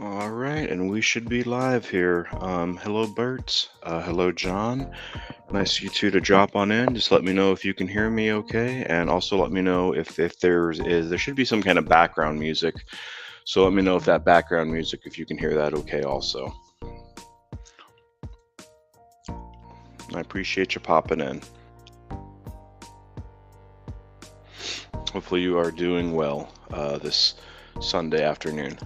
All right, and we should be live here. Hello, Bert. Hello, John. Nice of you two to drop on in. Just let me know if you can hear me okay, and also let me know if there should be some kind of background music. So let me know if that background music, if you can hear that okay also. I appreciate you popping in. Hopefully you are doing well this Sunday afternoon.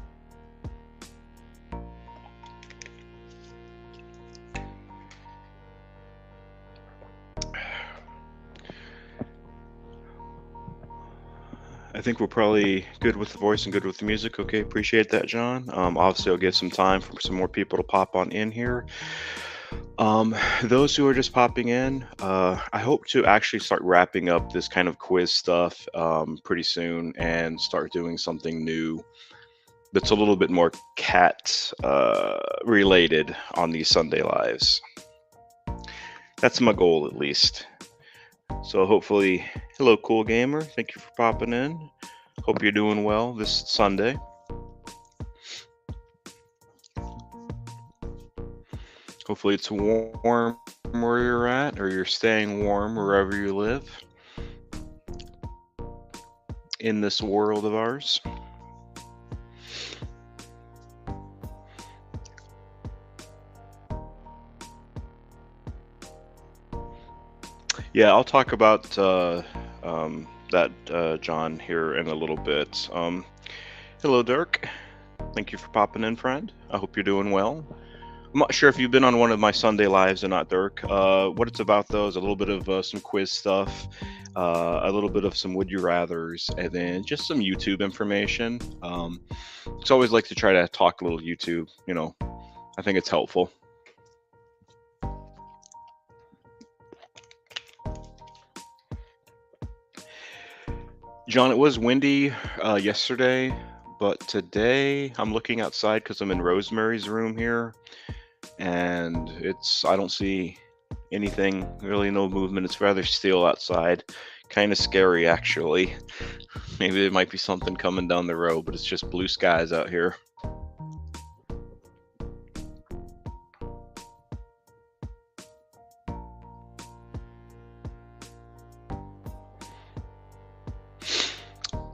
I think we're probably good with the voice and good with the music. Okay, appreciate that, John. Obviously, I'll give some time for some more people to pop on in here. Those who are just popping in, I hope to actually start wrapping up this kind of quiz stuff pretty soon and start doing something new that's a little bit more cat related on these Sunday lives. That's my goal, at least. So hopefully, hello, cool gamer. Thank you for popping in. Hope you're doing well this Sunday. Hopefully, it's warm where you're at, or you're staying warm wherever you live in this world of ours. Yeah, I'll talk about that, John, here in a little bit. Hello, Dirk. Thank you for popping in, friend. I hope you're doing well. I'm not sure if you've been on one of my Sunday lives or not, Dirk. What it's about, though, is a little bit of some quiz stuff, a little bit of some would you rather's, and then just some YouTube information. It's always like to try to talk a little YouTube. I think it's helpful. John, it was windy yesterday, but today I'm looking outside because I'm in Rosemary's room here, and I don't see anything, really no movement. It's rather still outside. Kind of scary, actually. Maybe there might be something coming down the road, but it's just blue skies out here.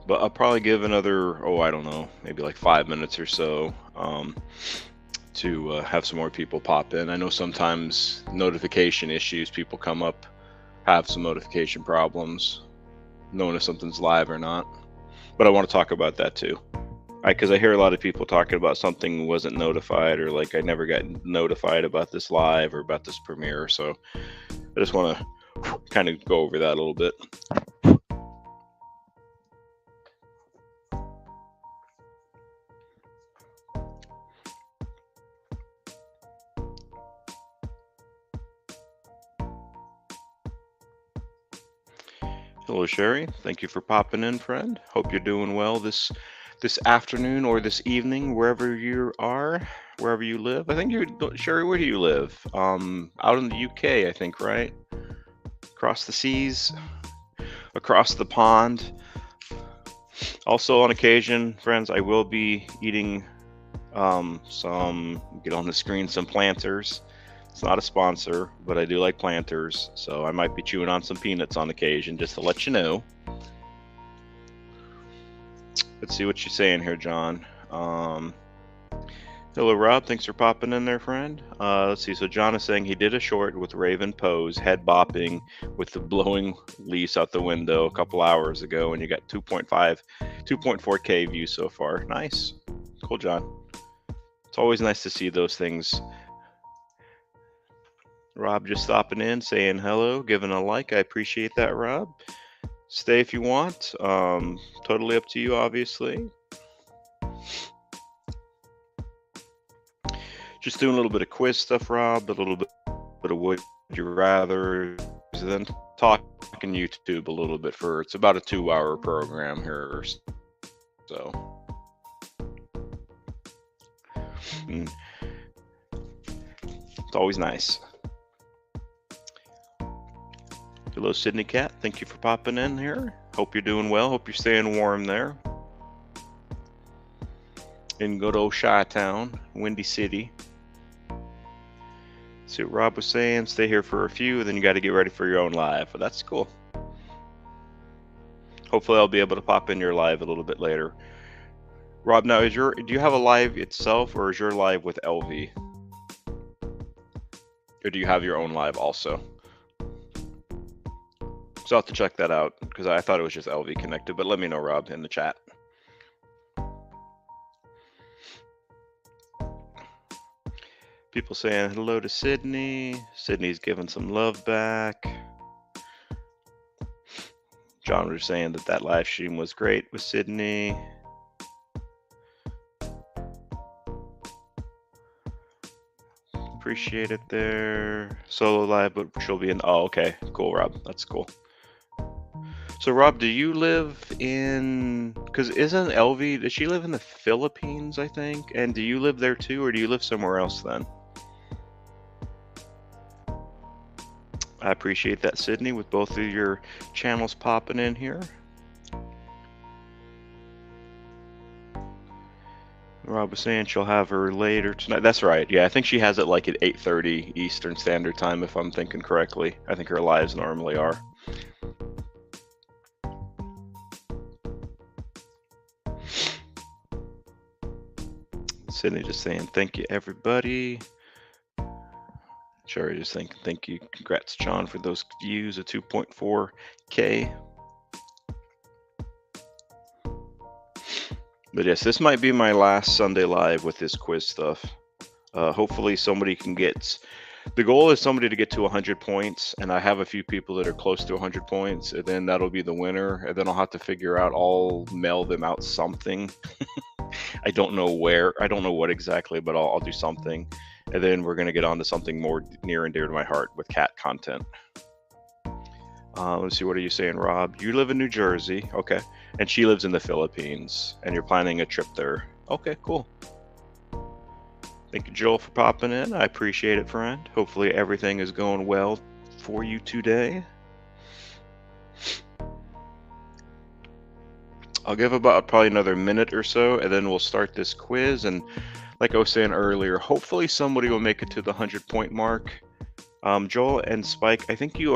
But I'll probably give another, I don't know, maybe like 5 minutes or so to have some more people pop in. I know sometimes notification issues, people come up, have some notification problems, knowing if something's live or not. But I want to talk about that too. Because I hear a lot of people talking about something wasn't notified, or like I never got notified about this live or about this premiere. So I just want to kind of go over that a little bit. Hello, Sherry. Thank you for popping in, friend. Hope you're doing well this afternoon or this evening, wherever you are, wherever you live. I think Sherry. Where do you live? Out in the UK, I think, right? Across the seas, across the pond. Also, on occasion, friends, I will be eating some. Get on the screen some Planters. It's not a sponsor, but I do like Planters, so I might be chewing on some peanuts on occasion, just to let you know. Let's see what you're saying here, John. Hello, Rob. Thanks for popping in there, friend. Let's see. So John is saying he did a short with Raven Pose, head bopping with the blowing leaves out the window a couple hours ago, and you got 2.4K views so far. Nice. Cool, John. It's always nice to see those things. Rob just stopping in, saying hello, giving a like. I appreciate that, Rob. Stay if you want. Totally up to you, obviously. Just doing a little bit of quiz stuff, Rob, a little bit of would you rather, then talking YouTube a little bit for, it's about a 2-hour program here. So. It's always nice. Hello, Sydney Cat. Thank you for popping in here. Hope you're doing well. Hope you're staying warm there. in good old Chi-Town, Windy City. See what Rob was saying. Stay here for a few, then you got to get ready for your own live. But that's cool. Hopefully, I'll be able to pop in your live a little bit later. Rob, now do you have a live itself, or is your live with LV, or do you have your own live also? So I'll have to check that out because I thought it was just LV connected. But let me know, Rob, in the chat. People saying hello to Sydney. Sydney's giving some love back. John was saying that live stream was great with Sydney. Appreciate it there. Solo live, but she'll be in. Oh, okay. Cool, Rob. That's cool. So, Rob, do you live in... Because isn't LV... Does she live in the Philippines, I think? And do you live there too, or do you live somewhere else then? I appreciate that, Sydney, with both of your channels popping in here. Rob was saying she'll have her later tonight. That's right. Yeah, I think she has it like at 8:30 Eastern Standard Time, if I'm thinking correctly. I think her lives normally are. Sydney just saying thank you, everybody. Sherry just saying thank you. Congrats, John, for those views of 2.4K. But yes, this might be my last Sunday live with this quiz stuff. Hopefully somebody can get... The goal is somebody to get to 100 points, and I have a few people that are close to 100 points, and then that'll be the winner, and then I'll have to figure out, I'll mail them out something. I don't know where, I don't know what exactly, but I'll do something. And then we're going to get on to something more near and dear to my heart with cat content. Let's see, what are you saying, Rob? You live in New Jersey, okay. And she lives in the Philippines, and you're planning a trip there. Okay, cool. Thank you, Joel, for popping in. I appreciate it, friend. Hopefully everything is going well for you today. I'll give about probably another minute or so, and then we'll start this quiz. And like I was saying earlier, hopefully somebody will make it to the 100-point mark. Joel and Spike, I think you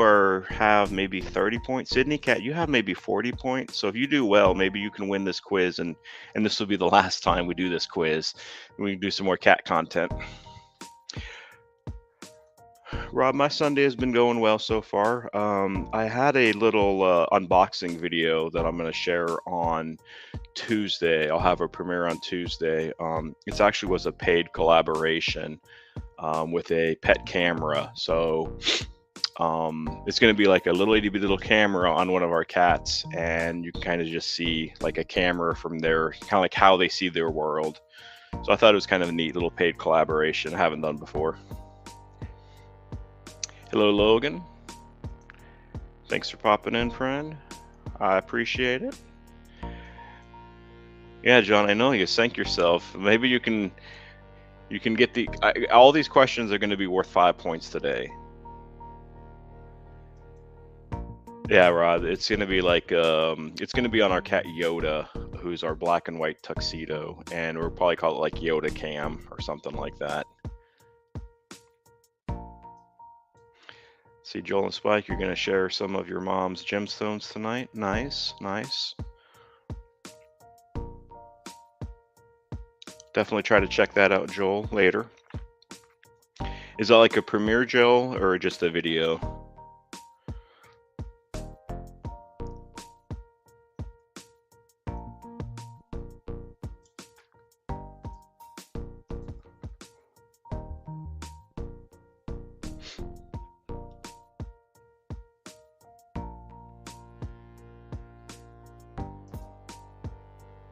have maybe 30 points. Sydney Cat, you have maybe 40 points. So if you do well, maybe you can win this quiz, and this will be the last time we do this quiz. We can do some more cat content. Rob, my Sunday has been going well so far. I had a little unboxing video that I'm going to share on Tuesday. I'll have a premiere on Tuesday. It actually was a paid collaboration with a pet camera. So it's going to be like a little itty bitty little camera on one of our cats, and you can kind of just see like a camera from their, kind of like how they see their world. So I thought it was kind of a neat little paid collaboration I haven't done before. Hello, Logan. Thanks for popping in, friend. I appreciate it. Yeah, John, I know you sank yourself. Maybe you can get all these questions are going to be worth 5 points today. Yeah, Rod, it's going to be like it's going to be on our cat Yoda, who's our black and white tuxedo, and we'll probably call it like Yoda Cam or something like that. See, Joel and Spike, you're going to share some of your mom's gemstones tonight. Nice, nice. Definitely try to check that out, Joel, later. Is that like a premiere, Joel, or just a video?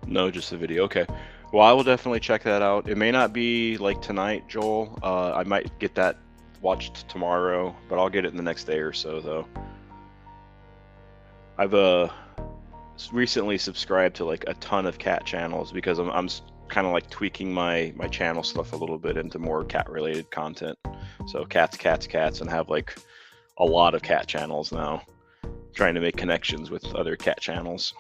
No, just a video. Okay. Well, I will definitely check that out. It may not be like tonight, Joel. I might get that watched tomorrow, but I'll get it in the next day or so, though. I've recently subscribed to like a ton of cat channels because I'm kind of like tweaking my channel stuff a little bit into more cat-related content. So cats, and have like a lot of cat channels now. Trying to make connections with other cat channels.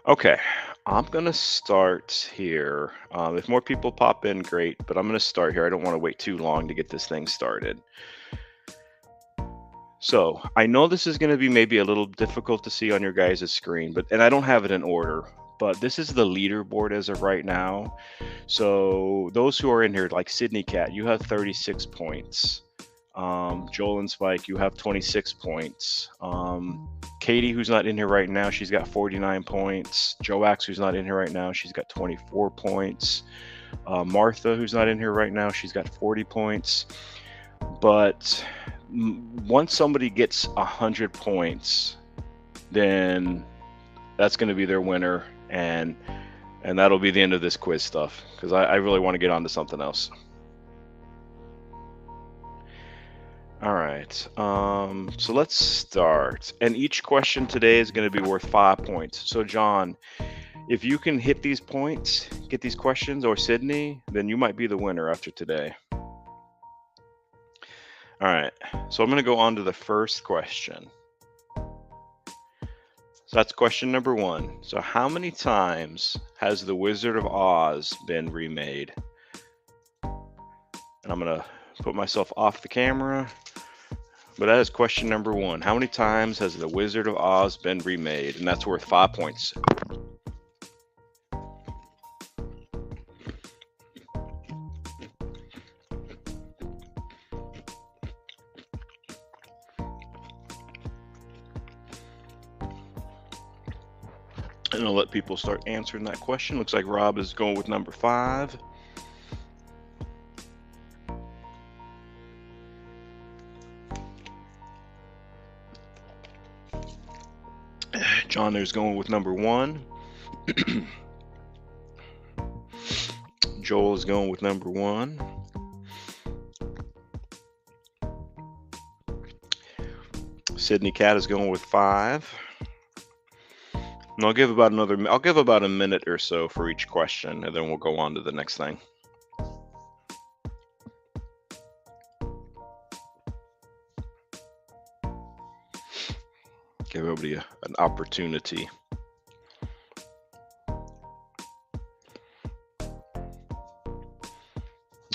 Okay, I'm gonna start here. If more people pop in, great, but I'm gonna start here. I don't want to wait too long to get this thing started. So I know this is gonna be maybe a little difficult to see on your guys' screen, and I don't have it in order, but this is the leaderboard as of right now. So those who are in here, like Sydney Cat, you have 36 points. Joel and Spike, you have 26 points. Katie, who's not in here right now, she's got 49 points. Joax, who's not in here right now, she's got 24 points. Martha, who's not in here right now, she's got 40 points. But once somebody gets 100 points, then that's going to be their winner, and that'll be the end of this quiz stuff, because I really want to get on to something else. All right, so let's start. And each question today is going to be worth 5 points. So John, if you can hit these points, get these questions, or Sydney, then you might be the winner after today. All right, so I'm going to go on to the first question. So that's question number 1. So how many times has The Wizard of Oz been remade? And I'm going to put myself off the camera. But that is question number 1. How many times has The Wizard of Oz been remade? And that's worth 5 points. And I'll let people start answering that question. Looks like Rob is going with number 5. John there's going with number 1. Joel is going with number 1. Sydney Cat is going with 5. And I'll give about a minute or so for each question, and then we'll go on to the next thing. Give everybody an opportunity.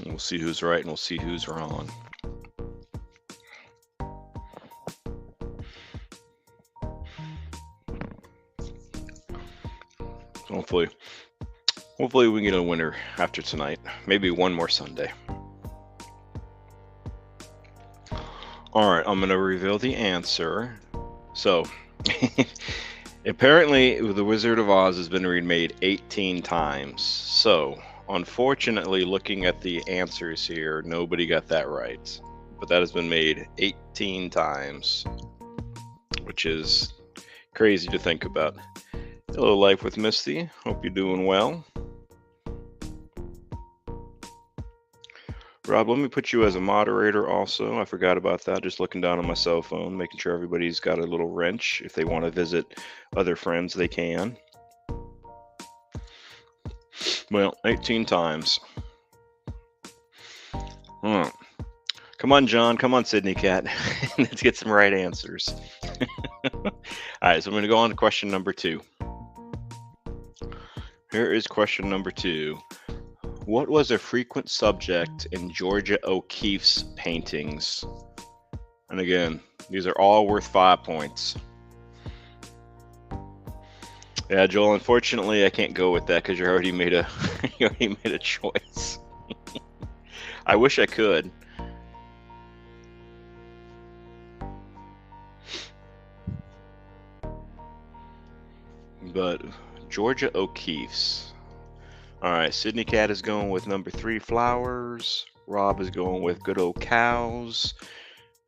And we'll see who's right and we'll see who's wrong. Hopefully we can get a winner after tonight. Maybe one more Sunday. All right, I'm going to reveal the answer. So, apparently The Wizard of Oz has been remade 18 times. So, unfortunately, looking at the answers here, nobody got that right. But that has been made 18 times, which is crazy to think about. Hello, Life with Misty. Hope you're doing well. Rob, let me put you as a moderator also. I forgot about that. Just looking down on my cell phone, making sure everybody's got a little wrench. If they want to visit other friends, they can. Well, 18 times. Come on, John. Come on, Sydney Cat. Let's get some right answers. All right, so I'm going to go on to question number 2. Here is question number 2. What was a frequent subject in Georgia O'Keeffe's paintings? And again, these are all worth 5 points. Yeah, Joel, unfortunately, I can't go with that because you already made a choice. I wish I could. But Georgia O'Keeffe's. All right, Sydney Cat is going with number 3, flowers. Rob is going with good old cows.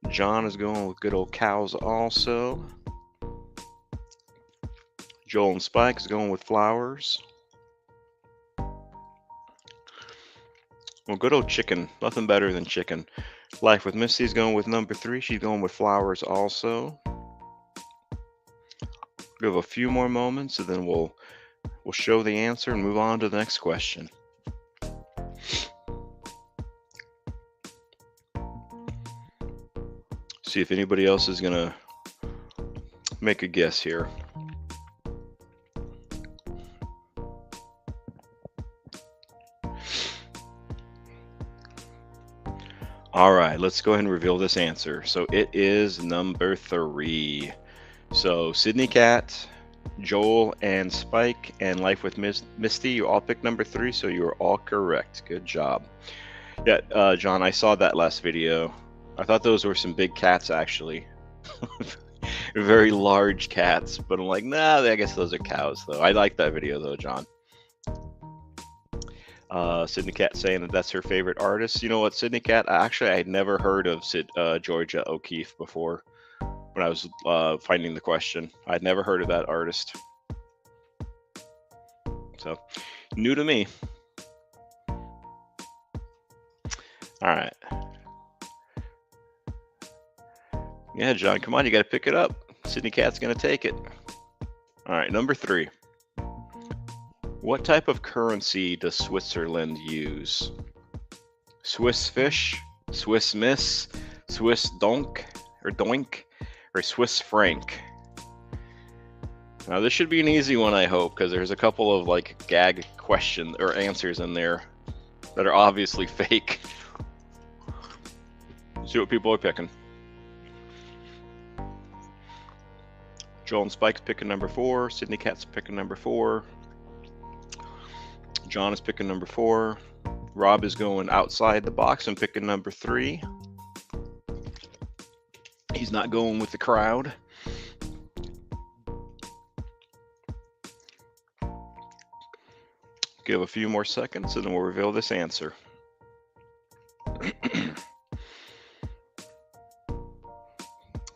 John is going with good old cows also. Joel and Spike is going with flowers. Well, good old chicken. Nothing better than chicken. Life with Misty is going with number 3. She's going with flowers also. We have a few more moments, and then we'll show the answer and move on to the next question. See if anybody else is gonna make a guess here. All right, let's go ahead and reveal this answer. So it is number 3. So Sydney Cat, Joel, and Spike, and Life with Misty, you all picked number 3, so you are all correct. Good job. Yeah, John, I saw that last video. I thought those were some big cats, actually. Very large cats, but I'm like, nah, I guess those are cows, though. I like that video, though, John. Sydney Cat saying that that's her favorite artist. You know what, Sydney Cat? Actually, I had never heard of Georgia O'Keeffe before when I was finding the question. I'd never heard of that artist. So, new to me. All right. Yeah, John, come on, you got to pick it up. Sydney Cat's going to take it. All right, number 3. What type of currency does Switzerland use? Swiss fish, Swiss miss, Swiss donk, or Swiss franc? Now this should be an easy one, I hope, because there's a couple of like gag questions or answers in there that are obviously fake. See what people are picking. Joel and Spike's picking number 4. Sydney Cat's picking number 4. John is picking number 4. Rob is going outside the box and picking number 3. He's not going with the crowd. Give a few more seconds and then we'll reveal this answer.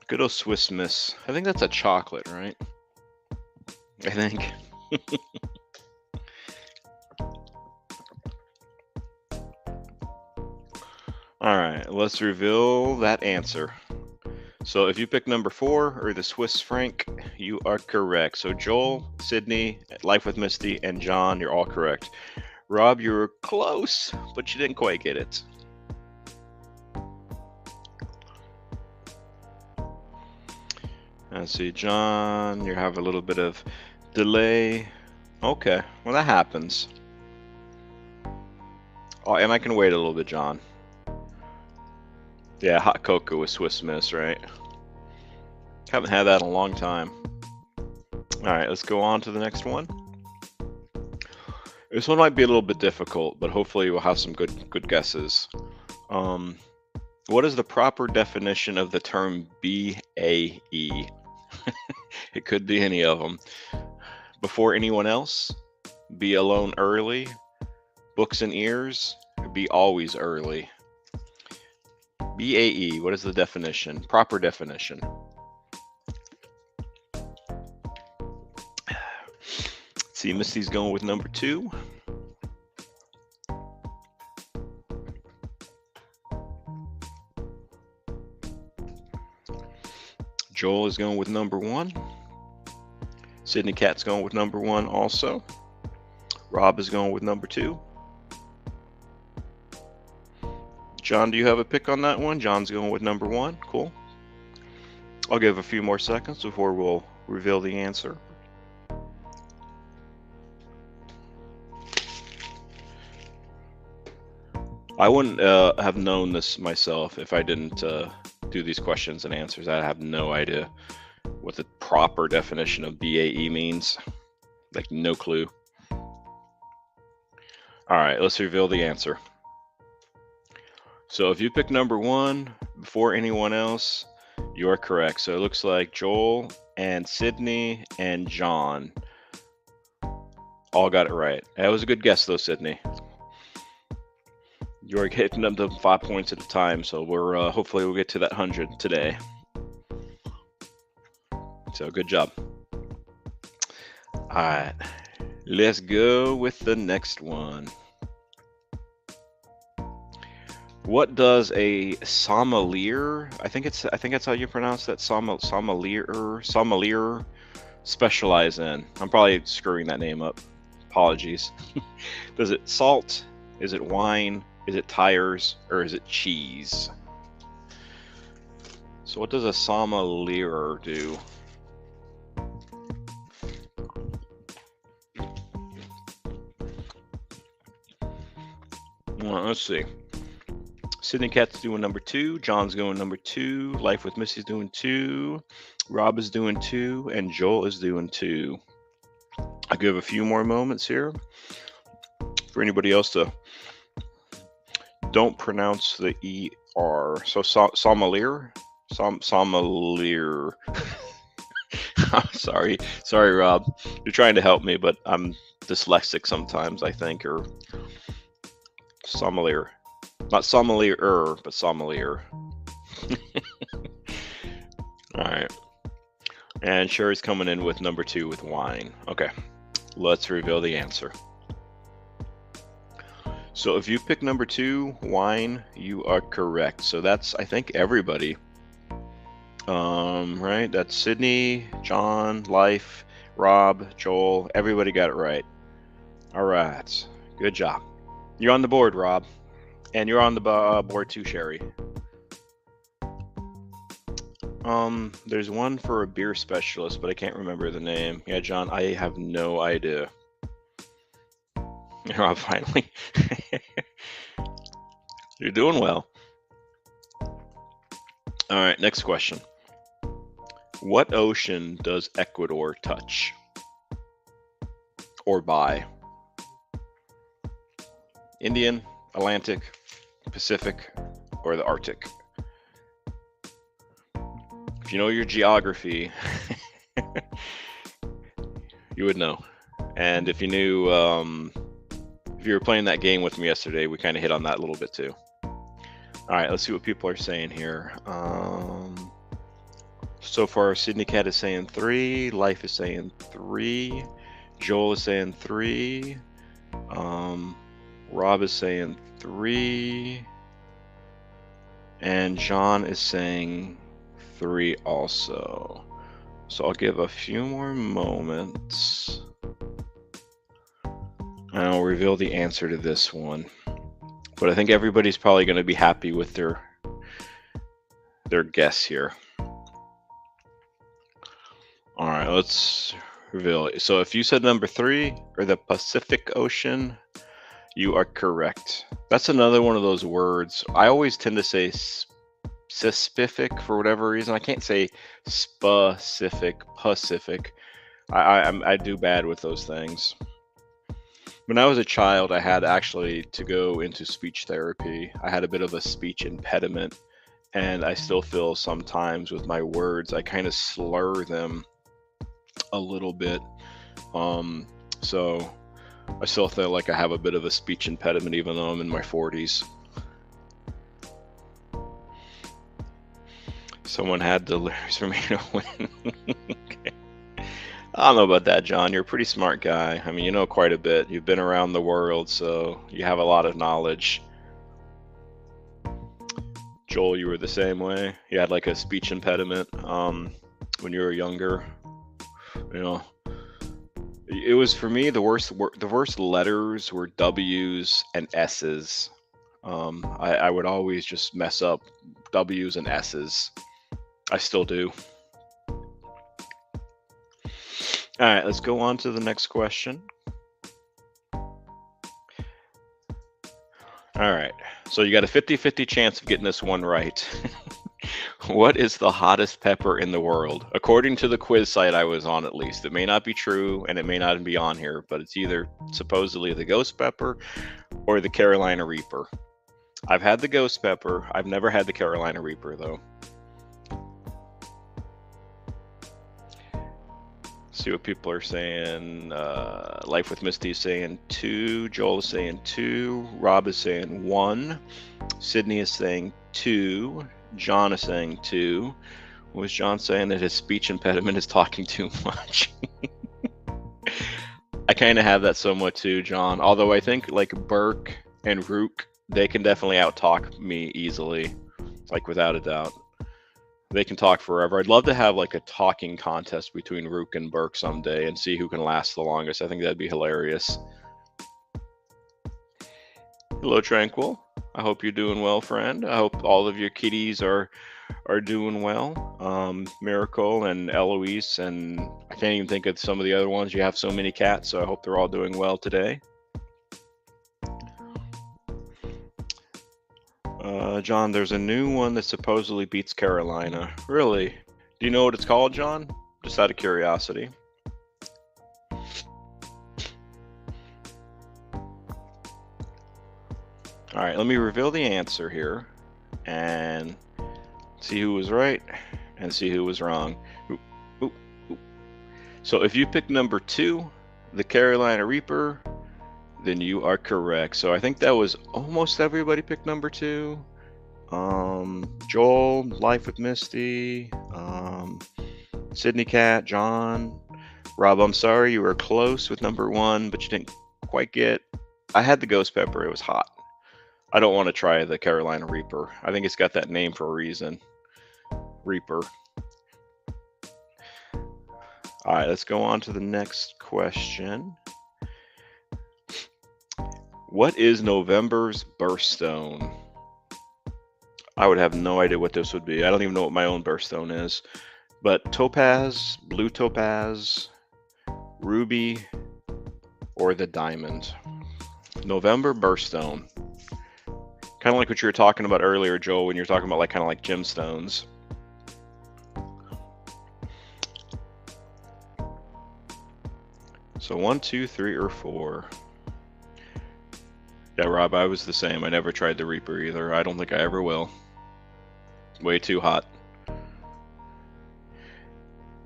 Good old Swiss Miss. I think that's a chocolate, right? I think. All right, let's reveal that answer. So if you pick number 4 or the Swiss franc, you are correct. So Joel, Sydney, Life with Misty, and John, you're all correct. Rob, you were close, but you didn't quite get it. Let's see, John, you have a little bit of delay. Okay, well that happens. Oh, and I can wait a little bit, John. Yeah, hot cocoa with Swiss Miss, right? Haven't had that in a long time. All right, let's go on to the next one. This one might be a little bit difficult, but hopefully we'll have some good guesses. What is the proper definition of the term BAE? It could be any of them. Before anyone else, be alone early, books and ears, be always early. BAE, what is the definition? Proper definition. Let's see, Misty's going with number 2. Joel is going with number 1. Sydney Cat's going with number 1 also. Rob is going with number 2. John, do you have a pick on that one? John's going with number 1. Cool. I'll give a few more seconds before we'll reveal the answer. I wouldn't have known this myself if I didn't do these questions and answers. I have no idea what the proper definition of BAE means. Like, no clue. All right, let's reveal the answer. So if you pick number 1 before anyone else, you're correct. So it looks like Joel and Sydney and John all got it right. That was a good guess though, Sydney. You're hitting up to 5 points at a time, so we're hopefully we'll get to that 100 today. So good job. All right, let's go with the next one. What does a sommelier, I think that's how you pronounce that, sommelier specialize in? I'm probably screwing that name up. Apologies. Does it salt? Is it wine? Is it tires? Or is it cheese? So what does a sommelier do? Well, let's see. Sydney Cat's doing number 2. John's going number 2. Life with Missy's doing 2. Rob is doing 2. And Joel is doing 2. I'll give a few more moments here for anybody else to don't pronounce the ER. So sommelier? Sommelier. Sorry, Rob. You're trying to help me, but I'm dyslexic sometimes, I think, or sommelier. Not sommelier, but sommelier. All right. And Sherry's coming in with number 2 with wine. Okay, let's reveal the answer. So if you pick number 2, wine, you are correct. So that's, I think, everybody. Right? That's Sydney, John, Life, Rob, Joel. Everybody got it right. All right. Good job. You're on the board, Rob. And you're on the board too, Sherry. There's one for a beer specialist, but I can't remember the name. Yeah, John, I have no idea. Rob, finally. You're doing well. All right, next question. What ocean does Ecuador touch or by? Indian, Atlantic, Pacific, or the Arctic? If you know your geography, you would know. And if you knew, if you were playing that game with me yesterday, we kind of hit on that a little bit too. All right, let's see what people are saying here. So far, Sydney Cat is saying 3, Life is saying 3, Joel is saying 3, Rob is saying 3, and John is saying 3 also. So I'll give a few more moments, and I'll reveal the answer to this one. But I think everybody's probably going to be happy with their guess here. All right, let's reveal it. So if you said number 3 or the Pacific Ocean, you are correct. That's another one of those words. I always tend to say specific for whatever reason. I can't say specific, Pacific. I do bad with those things. When I was a child, I had actually to go into speech therapy. I had a bit of a speech impediment, and I still feel sometimes with my words, I kind of slur them a little bit. So I still feel like I have a bit of a speech impediment, even though I'm in my 40s. Someone had to lose for me to win. Okay. I don't know about that, John. You're a pretty smart guy. I mean, you know quite a bit. You've been around the world, so you have a lot of knowledge. Joel, you were the same way. You had like a speech impediment when you were younger. You know, it was, for me, the worst letters were W's and S's. I would always just mess up W's and S's. I still do. All right, let's go on to the next question. All right, so you got a 50-50 chance of getting this one right. What is the hottest pepper in the world? According to the quiz site I was on, at least. It may not be true, and it may not be on here, but it's either supposedly the ghost pepper or the Carolina Reaper. I've had the ghost pepper. I've never had the Carolina Reaper, though. See what people are saying. Life with Misty is saying 2. Joel is saying 2. Rob is saying 1. Sydney is saying 2. John is saying 2. Was John saying that his speech impediment is talking too much? I kind of have that somewhat too, John. Although I think like Burke and Rook, they can definitely out-talk me easily, like without a doubt. They can talk forever. I'd love to have like a talking contest between Rook and Burke someday and see who can last the longest. I think that'd be hilarious. Hello, Tranquil. I hope you're doing well, friend. I hope all of your kitties are doing well. Miracle and Eloise, and I can't even think of some of the other ones. You have so many cats, so I hope they're all doing well today. John, there's a new one that supposedly beats Carolina. Really? Do you know what it's called, John? Just out of curiosity. All right, let me reveal the answer here and see who was right and see who was wrong. Oop, oop, oop. So if you pick number 2, the Carolina Reaper, then you are correct. So I think that was almost everybody picked number 2. Joel, Life with Misty, Sydney Cat, John, Rob, I'm sorry, you were close with number 1, but you didn't quite get. I had the Ghost Pepper, it was hot. I don't want to try the Carolina Reaper. I think it's got that name for a reason. Reaper. All right, let's go on to the next question. What is November's birthstone? I would have no idea what this would be. I don't even know what my own birthstone is. But topaz, blue topaz, ruby, or the diamond? November birthstone. Kind of like what you were talking about earlier, Joel, when you were talking about kind of like gemstones. So 1, 2, 3, or 4. Yeah, Rob, I was the same. I never tried the Reaper either. I don't think I ever will. Way too hot. All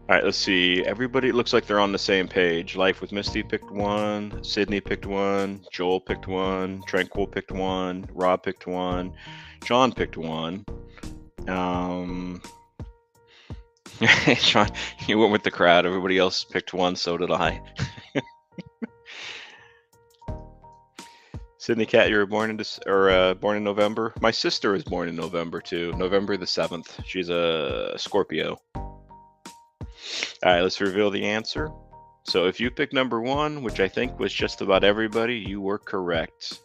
right, let's see. Everybody, it looks like they're on the same page. Life with Misty picked 1. Sydney picked 1. Joel picked 1. Tranquil picked 1. Rob picked 1. John picked 1. John, you went with the crowd. Everybody else picked 1. So did I. Sydney Cat, you were born in November. My sister was born in November too. November the 7th. She's a Scorpio. All right, let's reveal the answer. So if you picked number 1, which I think was just about everybody, you were correct.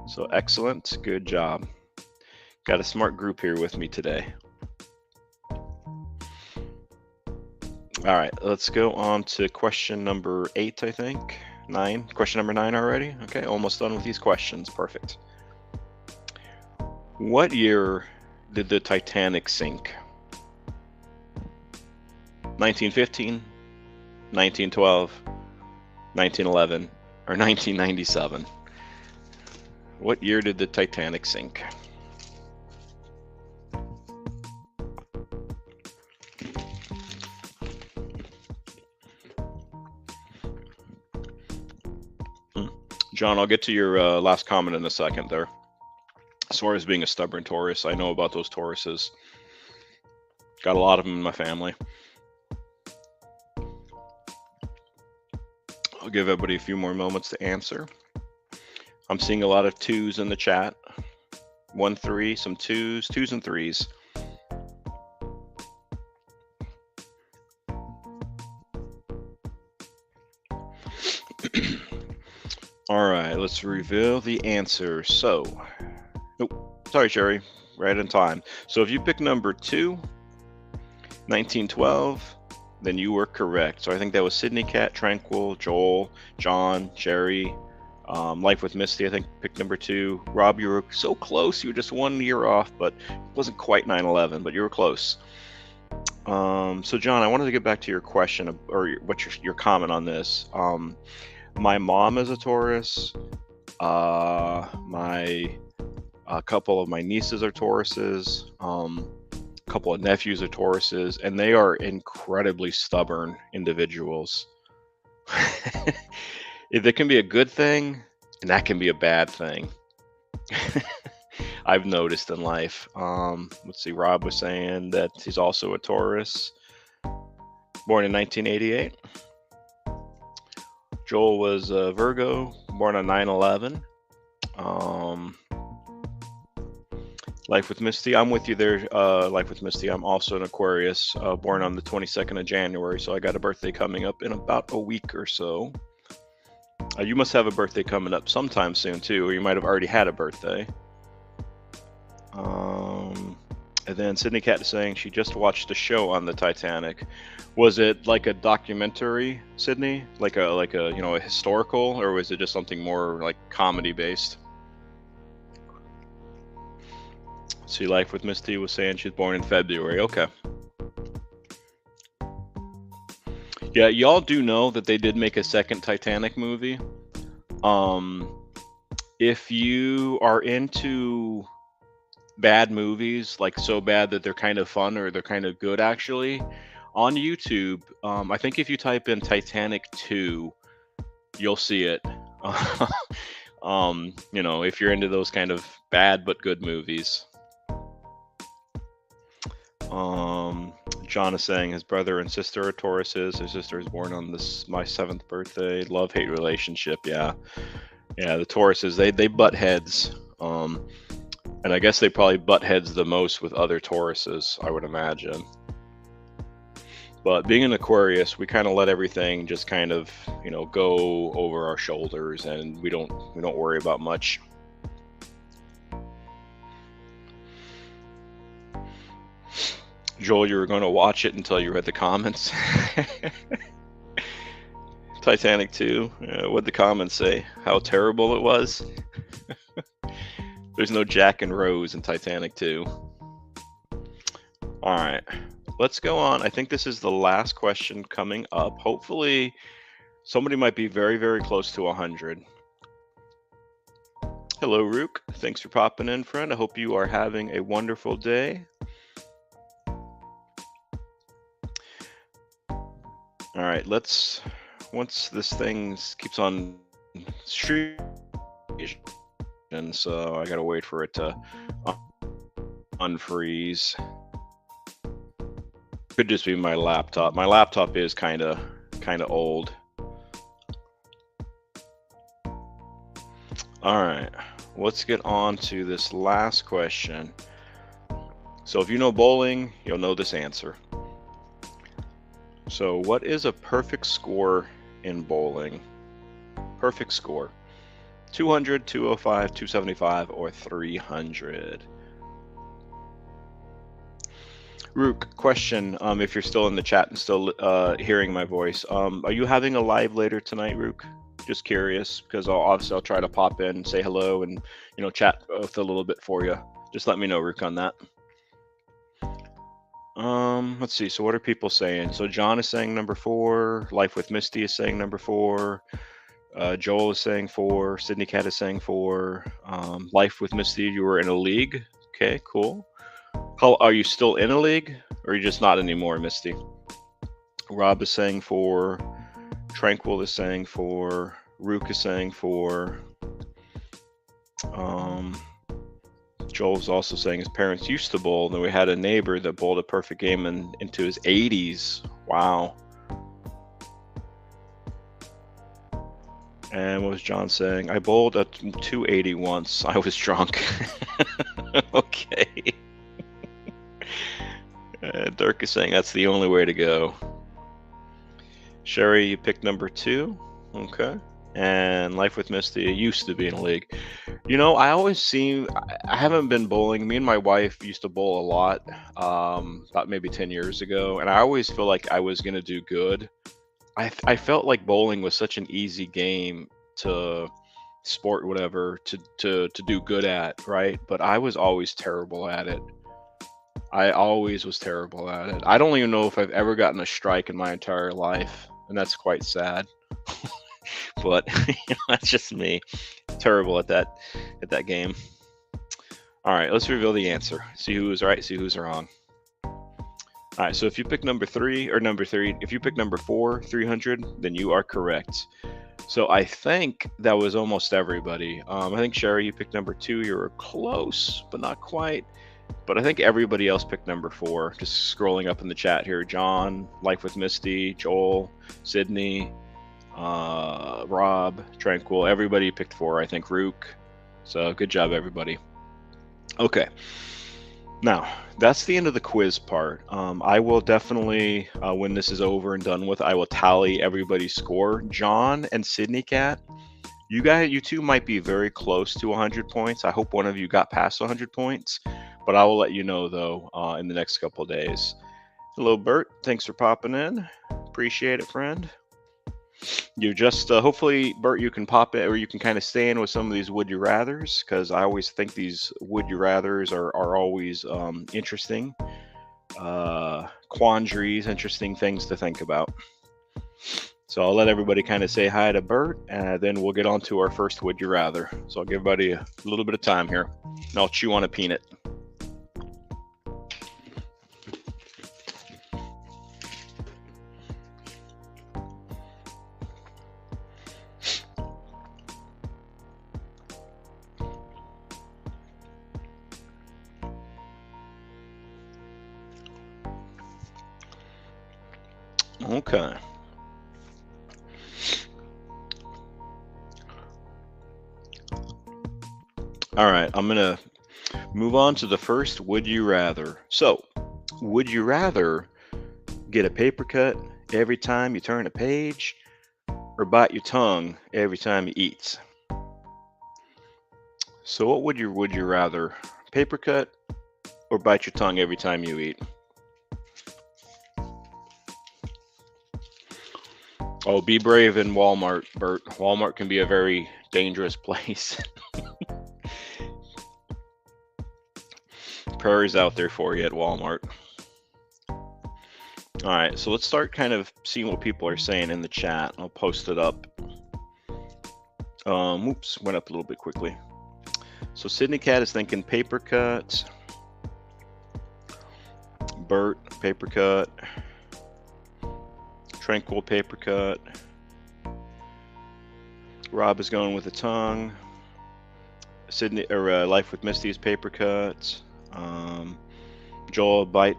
So excellent, good job. Got a smart group here with me today. All right, let's go on to question number 8, I think. 9. Question number 9 already? Okay, almost done with these questions. Perfect. What year did the Titanic sink? 1915, 1912, 1911, or 1997? What year did the Titanic sink? John, I'll get to your last comment in a second there. As far as being a stubborn Taurus, I know about those Tauruses. Got a lot of them in my family. I'll give everybody a few more moments to answer. I'm seeing a lot of 2s in the chat. 1, 3, some 2s, 2s and 3s. All right, let's reveal the answer. So, nope, sorry, Sherry, right in time. So if you pick number 2, 1912, then you were correct. So I think that was Sydney Cat, Tranquil, Joel, John, Jerry, Life with Misty, I think, picked number 2. Rob, you were so close. You were just 1 year off, but it wasn't quite 9/11, but you were close. So John, I wanted to get back to your question, or your comment on this. My mom is a Taurus. A couple of my nieces are Tauruses. A couple of nephews are Tauruses, and they are incredibly stubborn individuals. It can be a good thing, and that can be a bad thing. I've noticed in life. Let's see, Rob was saying that he's also a Taurus, born in 1988. Joel was a Virgo, born on 9/11. Life with Misty, I'm with you there. Life with Misty, I'm also an Aquarius, born on the 22nd of January, so I got a birthday coming up in about a week or so. You must have a birthday coming up sometime soon too, or you might have already had a birthday. And then Sydney Cat is saying she just watched a show on the Titanic. Was it like a documentary, Sydney? Like a a historical, or was it just something more like comedy based? See, Life with Misty was saying she's born in February. Okay. Yeah, y'all do know that they did make a second Titanic movie. Um, if you are into bad movies, like so bad that they're kind of fun or they're kind of good, actually, on YouTube, I think if you type in Titanic 2, you'll see it. If you're into those kind of bad but good movies. John is saying his brother and sister are Tauruses. His sister is born on my 7th birthday. Love-hate relationship. Yeah, the Tauruses, they butt heads. And I guess they probably butt heads the most with other Tauruses, I would imagine. But being an Aquarius, we kind of let everything just kind of, go over our shoulders, and we don't worry about much. Joel, you were going to watch it until you read the comments. Titanic 2. What'd the comments say? How terrible it was? There's no Jack and Rose in Titanic 2. All right. Let's go on. I think this is the last question coming up. Hopefully, somebody might be very, very close to 100. Hello, Rook. Thanks for popping in, friend. I hope you are having a wonderful day. All right, once this thing keeps on streaming, so I gotta wait for it to unfreeze. Could just be my laptop. My laptop is kind of old. All right, let's get on to this last question. So if you know bowling, you'll know this answer. So what is a perfect score in bowling? Perfect score. 200, 205, 275, or 300? Rook, question, if you're still in the chat and still hearing my voice, are you having a live later tonight, Rook? Just curious, because I'll try to pop in and say hello and, chat with a little bit for you. Just let me know, Rook, on that. Let's see. So what are people saying? So John is saying number 4. Life with Misty is saying number 4. Joel is saying 4. Sydney Cat is saying 4. Life with Misty, you were in a league. Okay, cool. Are you still in a league, or are you just not anymore, Misty? Rob is saying 4. Tranquil is saying 4. Rook is saying 4. Joel's also saying his parents used to bowl, and then we had a neighbor that bowled a perfect game into his 80s. Wow. And what was John saying? I bowled at 280 once. I was drunk. Okay. Dirk is saying that's the only way to go. Sherry, you picked number 2. Okay. And Life with Misty used to be in a league. I haven't been bowling. Me and my wife used to bowl a lot, about maybe 10 years ago, and I always feel like I was going to do good. I felt like bowling was such an easy game to sport, whatever, to do good at, right? But I was always terrible at it. I always was terrible at it. I don't even know if I've ever gotten a strike in my entire life, and that's quite sad. But that's just me. Terrible at that game. All right, let's reveal the answer. See who is right, see who's wrong. All right, so if you pick number 3, if you pick number 4, 300, then you are correct. So I think that was almost everybody. I think Sherry, you picked number 2. You were close, but not quite. But I think everybody else picked number 4. Just scrolling up in the chat here. John, Life with Misty, Joel, Sydney, Rob, Tranquil, everybody picked 4. I think Rook. So good job, everybody. Okay. Now, that's the end of the quiz part. I will definitely, when this is over and done with, I will tally everybody's score. John and Sydney Cat, you two might be very close to 100 points. I hope one of you got past 100 points, but I will let you know, though, in the next couple of days. Hello, Bert. Thanks for popping in. Appreciate it, friend. You just hopefully, Bert, you can pop it, or you can kind of stay in with some of these would you rather's, because I always think these would you rather's are always interesting. Quandries, interesting things to think about. So I'll let everybody kind of say hi to Bert, and then we'll get on to our first would you rather. So I'll give everybody a little bit of time here, and I'll chew on a peanut. Okay. All right, I'm gonna move on to the first would you rather. So, would you rather get a paper cut every time you turn a page, or bite your tongue every time you eat? So, what would you rather? Paper cut or bite your tongue every time you eat? Oh, be brave in Walmart, Bert. Walmart can be a very dangerous place. Prayers out there for you at Walmart. All right, so let's start kind of seeing what people are saying in the chat. I'll post it up. Oops, went up a little bit quickly. So Sydney Cat is thinking paper cut. Bert, paper cut. Tranquil, paper cut. Rob is going with the tongue. Sydney, or Life with Misty is paper cut. Joel, bite.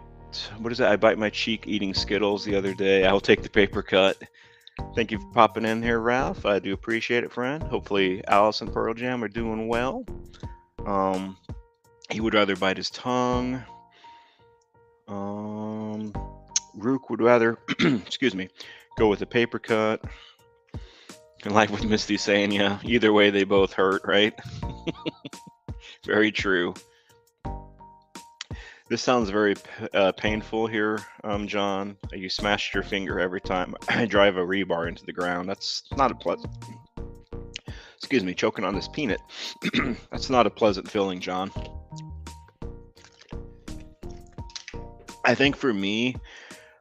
What is that? I bite my cheek eating Skittles the other day. I'll take the paper cut. Thank you for popping in here, Ralph. I do appreciate it, friend. Hopefully Alice and Pearl Jam are doing well. He would rather bite his tongue. Rook would rather, excuse me, go with a paper cut. And like with Misty saying, yeah, either way they both hurt, right? Very true. This sounds very painful here, John. You smashed your finger every time I drive a rebar into the ground. That's not a pleasant. Excuse me, choking on this peanut. That's not a pleasant feeling, John. I think for me,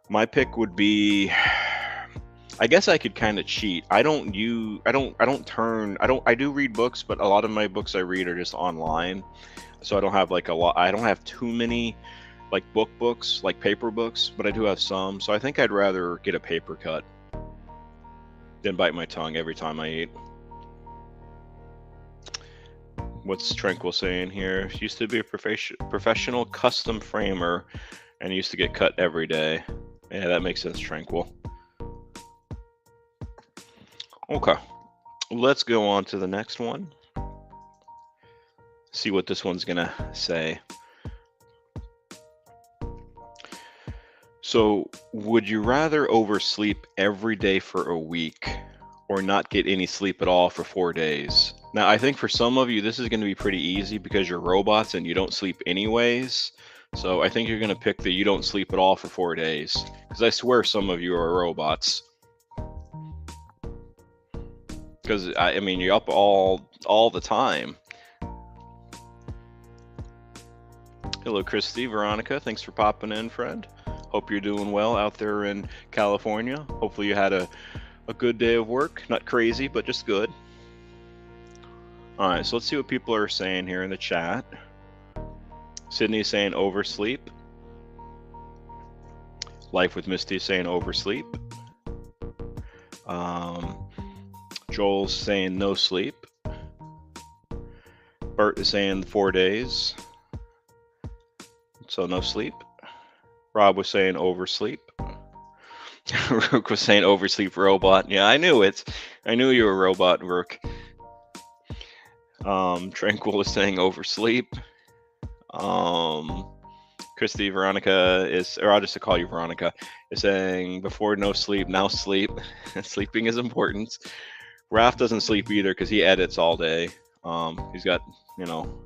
my pick would be. I guess I could kind of cheat. I do read books, but a lot of my books I read are just online. So I don't have like a lot. I don't have too many like books, like paper books, but I do have some. So I think I'd rather get a paper cut than bite my tongue every time I eat. What's Tranquil saying here? She used to be a professional custom framer and used to get cut every day. Yeah, that makes sense, Tranquil. Okay, let's go on to the next one. See what this one's gonna say. So, would you rather oversleep every day for a week or not get any sleep at all for 4 days? Now, I think for some of you, this is going to be pretty easy because you're robots and you don't sleep anyways. So I think you're going to pick the you don't sleep at all for 4 days, because I swear some of you are robots. Because, I mean, you're up all the time. Hello, Christy, Veronica. Thanks for popping in, friend. Hope you're doing well out there in California. Hopefully you had a good day of work. Not crazy, but just good. All right, so let's see what people are saying here in the chat. Sydney's saying oversleep. Life with Misty is saying oversleep. Joel's saying no sleep. Bert is saying 4 days. So no sleep. Rob was saying oversleep. Rook was saying oversleep robot. Yeah, I knew it. I knew you were a robot, Rook. Tranquil is saying oversleep. Christy, Veronica is, or I'll just call you Veronica, is saying before no sleep, now sleep. Sleeping is important. Raph doesn't sleep either because he edits all day. He's got,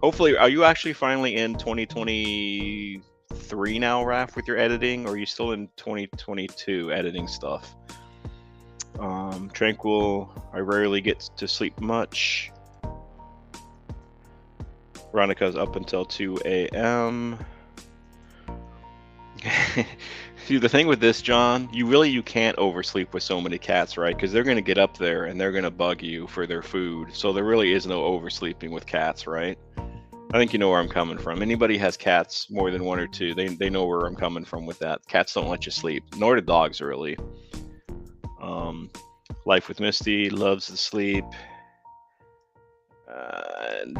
hopefully, are you actually finally in 2023 now, Raph, with your editing, or are you still in 2022 editing stuff? Tranquil, I rarely get to sleep much. Veronica's up until 2 a.m. See, the thing with this, John, you can't oversleep with so many cats, right? Because they're going to get up there and they're going to bug you for their food. So there really is no oversleeping with cats, right? I think you know where I'm coming from. Anybody has cats, more than one or two, they know where I'm coming from with that. Cats don't let you sleep, nor do dogs, really. Life with Misty, loves to sleep.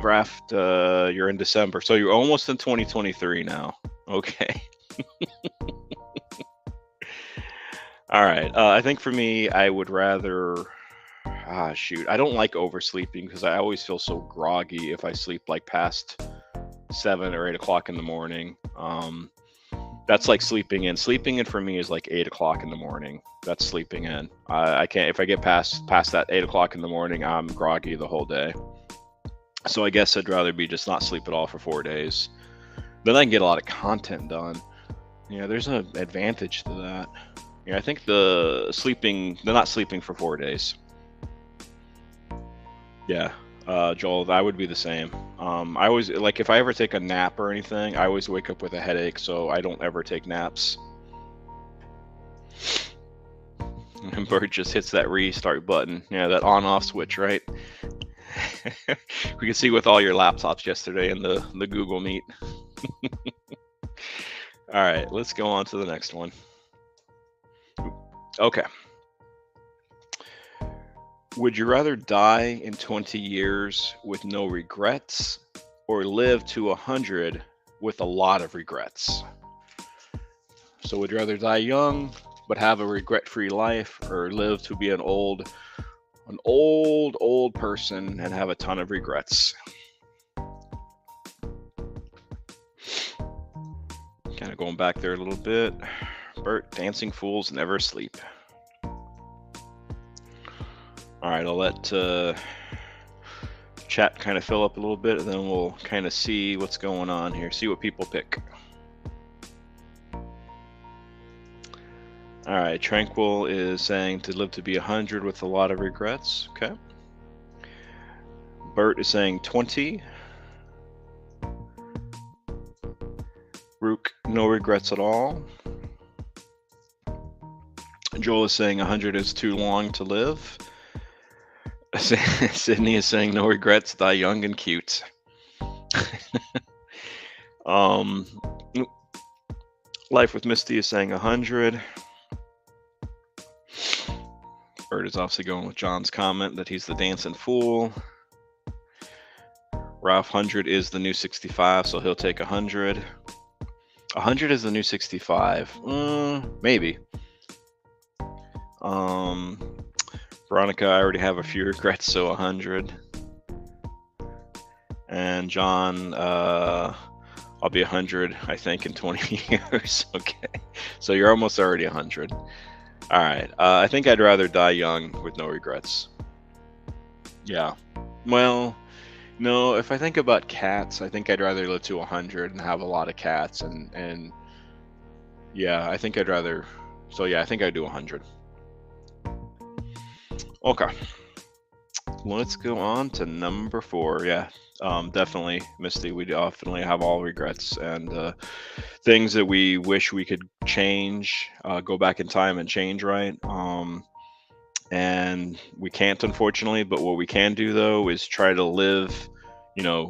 Draft, you're in December, so you're almost in 2023 now. Okay. All right. I think for me, I would rather. Shoot. I don't like oversleeping because I always feel so groggy if I sleep like past 7 or 8 o'clock in the morning. That's like sleeping in. Sleeping in for me is like 8 o'clock in the morning. That's sleeping in. I can't. If I get past that 8 o'clock in the morning, I'm groggy the whole day. So I guess I'd rather be just not sleep at all for 4 days. Then I can get a lot of content done. Yeah, there's an advantage to that. Yeah, I think the not sleeping for 4 days. Yeah, Joel, I would be the same. I always, like, if I ever take a nap or anything, I always wake up with a headache, so I don't ever take naps. And Bert just hits that restart button. Yeah, that on-off switch, right? We could see with all your laptops yesterday in the Google Meet. All right, let's go on to the next one. Okay. Would you rather die in 20 years with no regrets or live to 100 with a lot of regrets? So would you rather die young but have a regret-free life, or live to be an old person and have a ton of regrets? Kind of going back there a little bit. Bert, dancing fools never sleep. All right, I'll let chat kind of fill up a little bit, and then we'll kind of see what's going on here, see what people pick. All right, Tranquil is saying to live to be 100 with a lot of regrets. Okay. Bert is saying 20. Rook, no regrets at all. Joel is saying 100 is too long to live. Sydney is saying no regrets, die young and cute. Life with Misty is saying 100. Bert is obviously going with John's comment that he's the dancing fool. Ralph, 100 is the new 65, so he'll take 100. 100 is the new 65. Maybe. Veronica, I already have a few regrets, so 100. And John, I'll be 100, I think, in 20 years. Okay. So you're almost already 100. All right. I think I'd rather die young with no regrets. Yeah. Well, no, if I think about cats, I think I'd rather live to 100 and have a lot of cats. And yeah, I think I'd rather. So yeah, I think I'd do 100. Okay. Let's go on to number 4. Yeah. Definitely, Misty. We definitely have all regrets and things that we wish we could change, go back in time and change, right? And we can't, unfortunately. But what we can do, though, is try to live,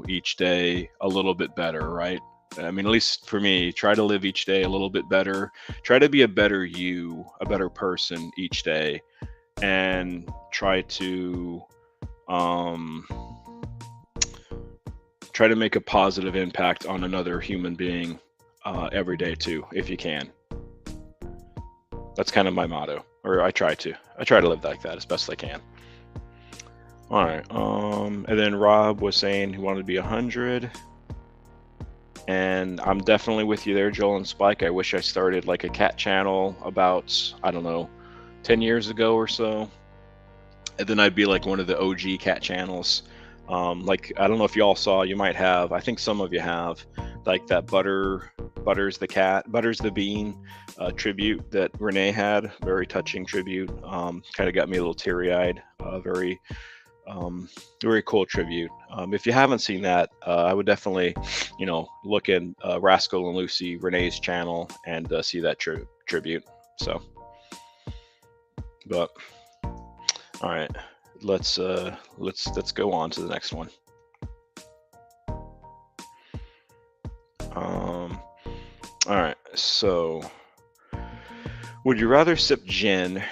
each day a little bit better, right? I mean, at least for me, try to live each day a little bit better. Try to be a better you, a better person each day, and try to make a positive impact on another human being every day too, if you can. That's kind of my motto, or I try to live like that as best I can. All right. And then Rob was saying he wanted to be 100. And I'm definitely with you there, Joel and Spike. I wish I started like a cat channel about, I don't know, 10 years ago or so. And then I'd be like one of the OG cat channels. Like, I don't know if y'all saw, you might have, I think some of you have, like that butter Butters the cat, Butters the bean tribute that Renee had. Very touching tribute. Kind of got me a little teary-eyed. Very cool tribute. If you haven't seen that, I would definitely, look in Rascal and Lucy Renee's channel and see that tribute. So, but all right, let's go on to the next one. All right, so would you rather sip gin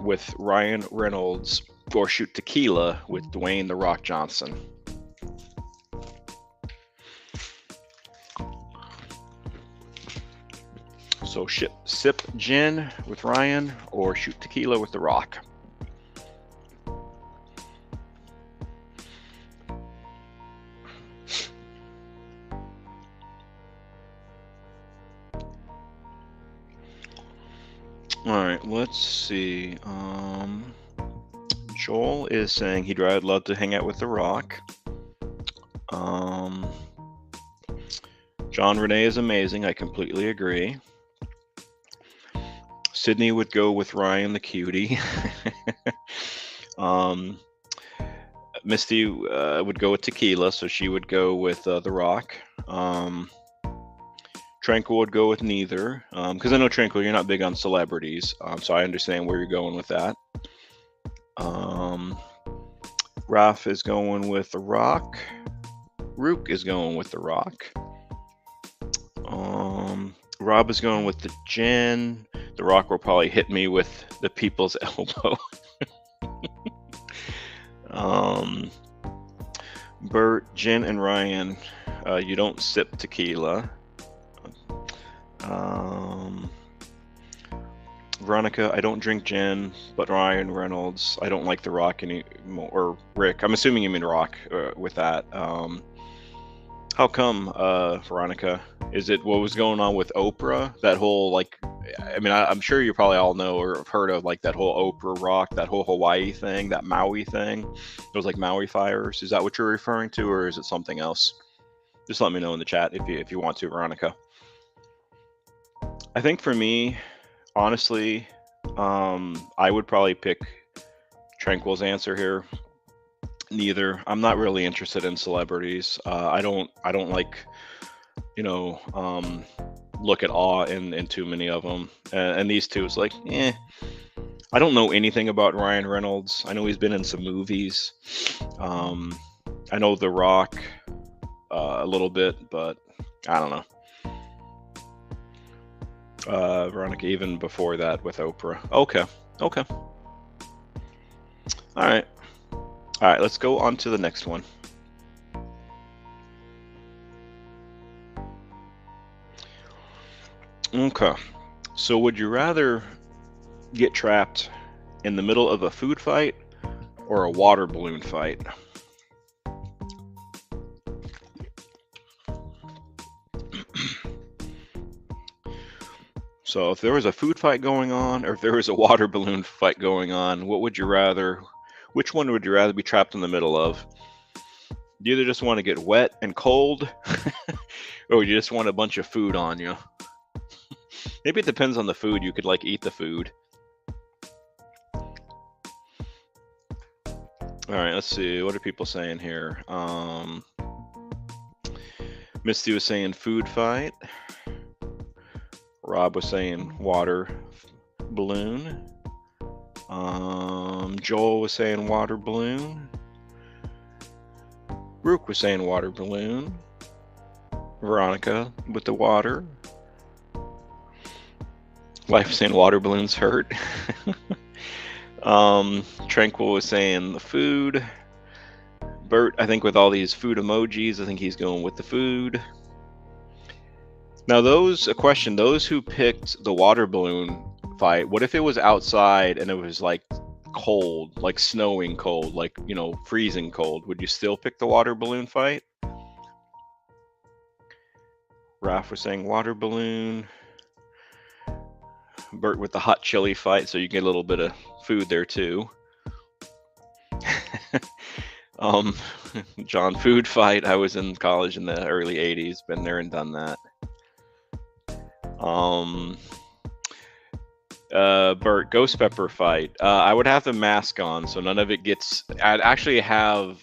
with Ryan Reynolds or shoot tequila with Dwayne "The Rock" Johnson? So sip gin with Ryan or shoot tequila with The Rock? All right, let's see. Joel is saying he'd rather love to hang out with The Rock. John Renee is amazing. I completely agree. Sydney would go with Ryan the cutie. Misty would go with tequila, so she would go with The Rock. Tranquil would go with neither, because I know Tranquil, you're not big on celebrities, so I understand where you're going with that. Raph is going with The Rock. Rook is going with The Rock. Rob is going with the gin. The Rock will probably hit me with the people's elbow. Bert, Jen, and Ryan, you don't sip tequila. Veronica, I don't drink gin, but Ryan Reynolds, I don't like The Rock anymore. Or Rick, I'm assuming you mean Rock with that. How come, Veronica? Is it what was going on with Oprah? That whole, I'm sure you probably all know or have heard of that whole Oprah Rock, that whole Hawaii thing, that Maui thing. It was like Maui fires. Is that what you're referring to, or is it something else? Just let me know in the chat if you want to, Veronica. I think for me, honestly, I would probably pick Tranquil's answer here. Neither. I'm not really interested in celebrities. I don't like, look at awe in too many of them. And these two is I don't know anything about Ryan Reynolds. I know he's been in some movies. I know The Rock a little bit, but I don't know. Veronica, even before that with Oprah. Okay. All right, let's go on to the next one. Okay, so would you rather get trapped in the middle of a food fight or a water balloon fight? So if there was a food fight going on or if there was a water balloon fight going on, which one would you rather be trapped in the middle of? Do you either just want to get wet and cold or you just want a bunch of food on you? Maybe it depends on the food. You could eat the food. All right, let's see. What are people saying here? Misty was saying food fight. Rob was saying water balloon. Joel was saying water balloon. Rook was saying water balloon. Veronica with the water. Life was saying water balloons hurt. Tranquil was saying the food. Bert, I think with all these food emojis, I think he's going with the food. Now, those who picked the water balloon fight, what if it was outside and it was cold, snowing cold, freezing cold? Would you still pick the water balloon fight? Raph was saying water balloon. Bert with the hot chili fight, so you get a little bit of food there too. John, food fight. I was in college in the early 80s, been there and done that. Um, Bert, ghost pepper fight. I would have the mask on, so none of it gets. I'd actually have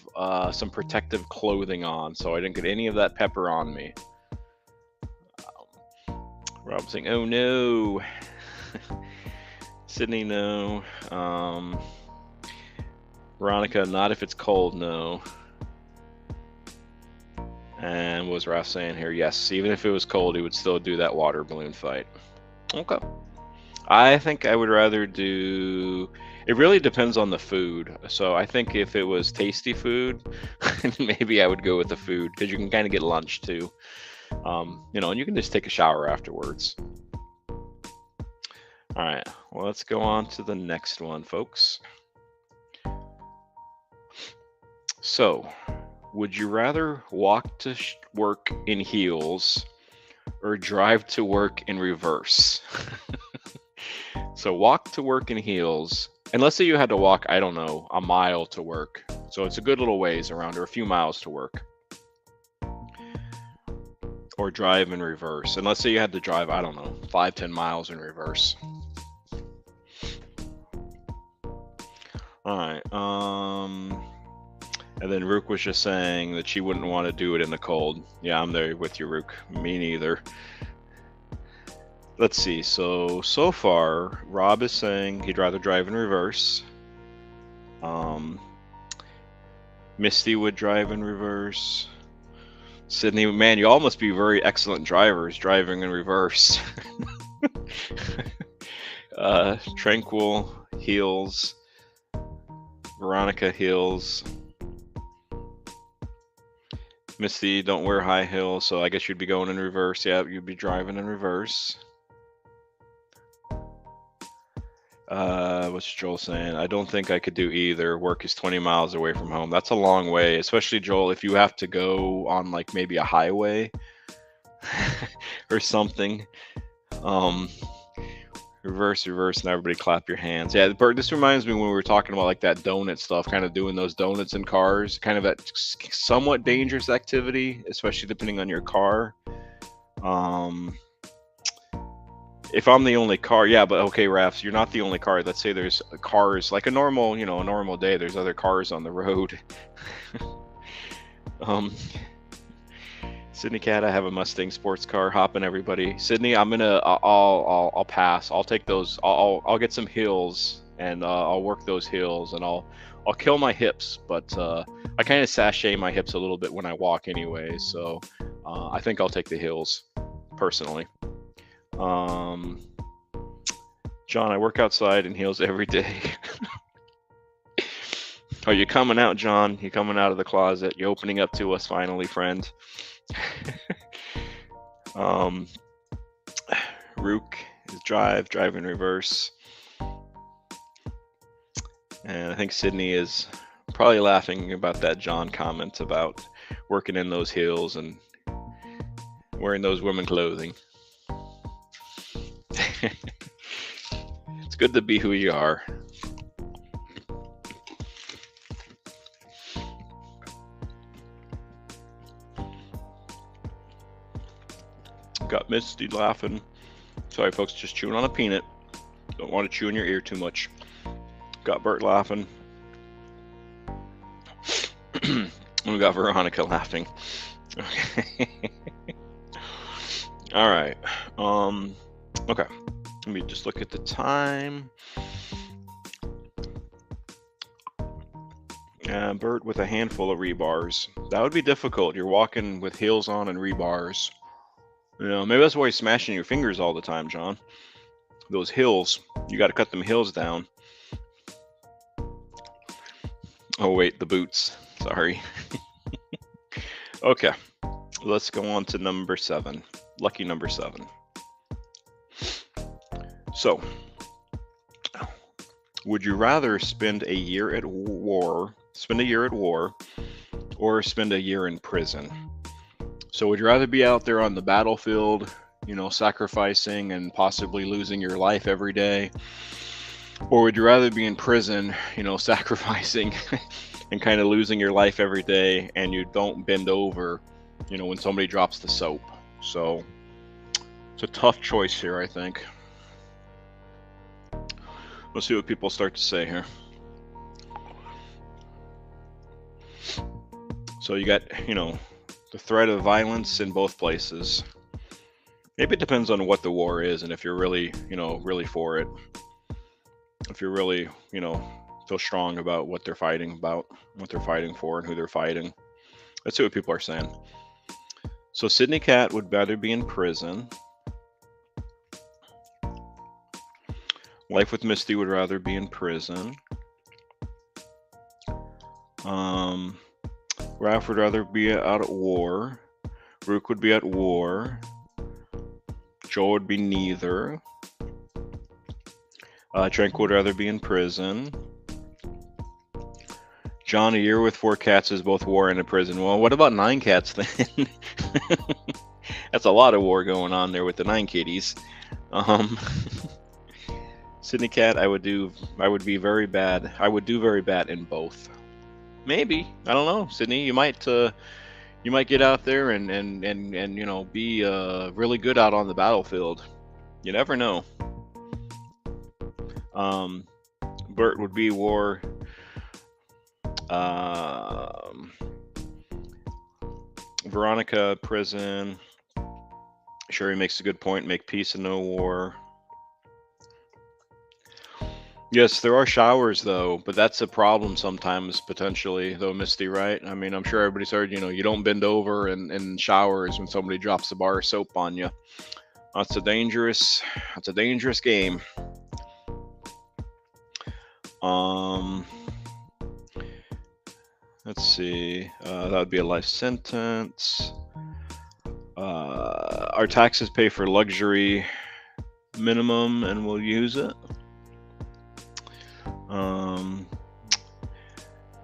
some protective clothing on, so I didn't get any of that pepper on me. Rob's saying, "Oh no." Sydney, no. Veronica, not if it's cold, no. And what was Ralph saying here? Yes, even if it was cold, he would still do that water balloon fight. Okay. I think I would rather do. It really depends on the food. So I think if it was tasty food, maybe I would go with the food because you can kind of get lunch too. And you can just take a shower afterwards. All right, well, let's go on to the next one, folks. So, would you rather walk to work in heels or drive to work in reverse? So, walk to work in heels. And let's say you had to walk, I don't know, a mile to work. So, it's a good little ways around, or a few miles to work. Or drive in reverse. And let's say you had to drive, I don't know, 5-10 miles in reverse. All right. And then Rook was just saying that she wouldn't want to do it in the cold. Yeah, I'm there with you, Rook. Me neither. Let's see. So far, Rob is saying he'd rather drive in reverse. Misty would drive in reverse. Sydney, man, you all must be very excellent drivers driving in reverse. Tranquil, heels. Veronica, heels. Misty, don't wear high heels, so I guess you'd be going in reverse. Yeah, you'd be driving in reverse. What's Joel saying? I don't think I could do either. Work is 20 miles away from home. That's a long way, especially, Joel, if you have to go on like maybe a highway or something. Reverse, and everybody clap your hands. Yeah, Bert, this reminds me when we were talking about like that donut stuff, kind of doing those donuts in cars, kind of that somewhat dangerous activity, especially depending on your car. If I'm the only car, yeah, but okay, Rafs, you're not the only car. Let's say there's cars, like a normal day, there's other cars on the road. Sydney Cat, I have a Mustang sports car. Hopping, everybody. Sydney, I'll pass. I'll take those. I'll get some hills and I'll work those hills and I'll kill my hips, but I kind of sashay my hips a little bit when I walk anyway. So I think I'll take the hills personally. John, I work outside in heels every day. Oh, you're coming out, John. You're coming out of the closet. You're opening up to us finally, friend. Rook is drive in reverse. And I think Sydney is probably laughing about that John comment about working in those heels and wearing those women clothing. It's good to be who you are. Got Misty laughing. Sorry, folks, just chewing on a peanut. Don't want to chew in your ear too much. Got Bert laughing. We got Veronica laughing. Okay. All right. Okay. Let me just look at the time. Bert with a handful of rebars. That would be difficult. You're walking with heels on and rebars. Maybe that's why you're smashing your fingers all the time, John. Those hills. You got to cut them hills down. Oh, wait, the boots. Sorry. Okay. Let's go on to number 7. Lucky number 7. So, would you rather spend a year at war, or spend a year in prison? So would you rather be out there on the battlefield, sacrificing and possibly losing your life every day? Or would you rather be in prison, sacrificing and kind of losing your life every day, and you don't bend over, when somebody drops the soap? So It's a tough choice here, I think. Let's see what people start to say here. So you got, the threat of violence in both places. Maybe it depends on what the war is and if you're really, really for it. If you're really, feel strong about what they're fighting about, what they're fighting for, and who they're fighting. Let's see what people are saying. So Sydney Cat would rather be in prison. Life with Misty would rather be in prison. Ralph would rather be out at war. Rook would be at war. Joel would be neither. Trank would rather be in prison. John, a year with 4 cats is both war and a prison. Well, what about 9 cats then? That's a lot of war going on there with the 9 kitties. Sydney Cat, I would do very bad in both. Maybe, I don't know, Sydney. You might get out there and be really good out on the battlefield. You never know. Bert would be war. Veronica, prison. Sherry makes a good point. Make peace and no war. Yes, there are showers though, but that's a problem sometimes potentially, though, Misty, right? I mean, I'm sure everybody's heard, you don't bend over in showers when somebody drops a bar of soap on you. That's a dangerous game. Let's see. That would be a life sentence. Our taxes pay for luxury minimum, and we'll use it.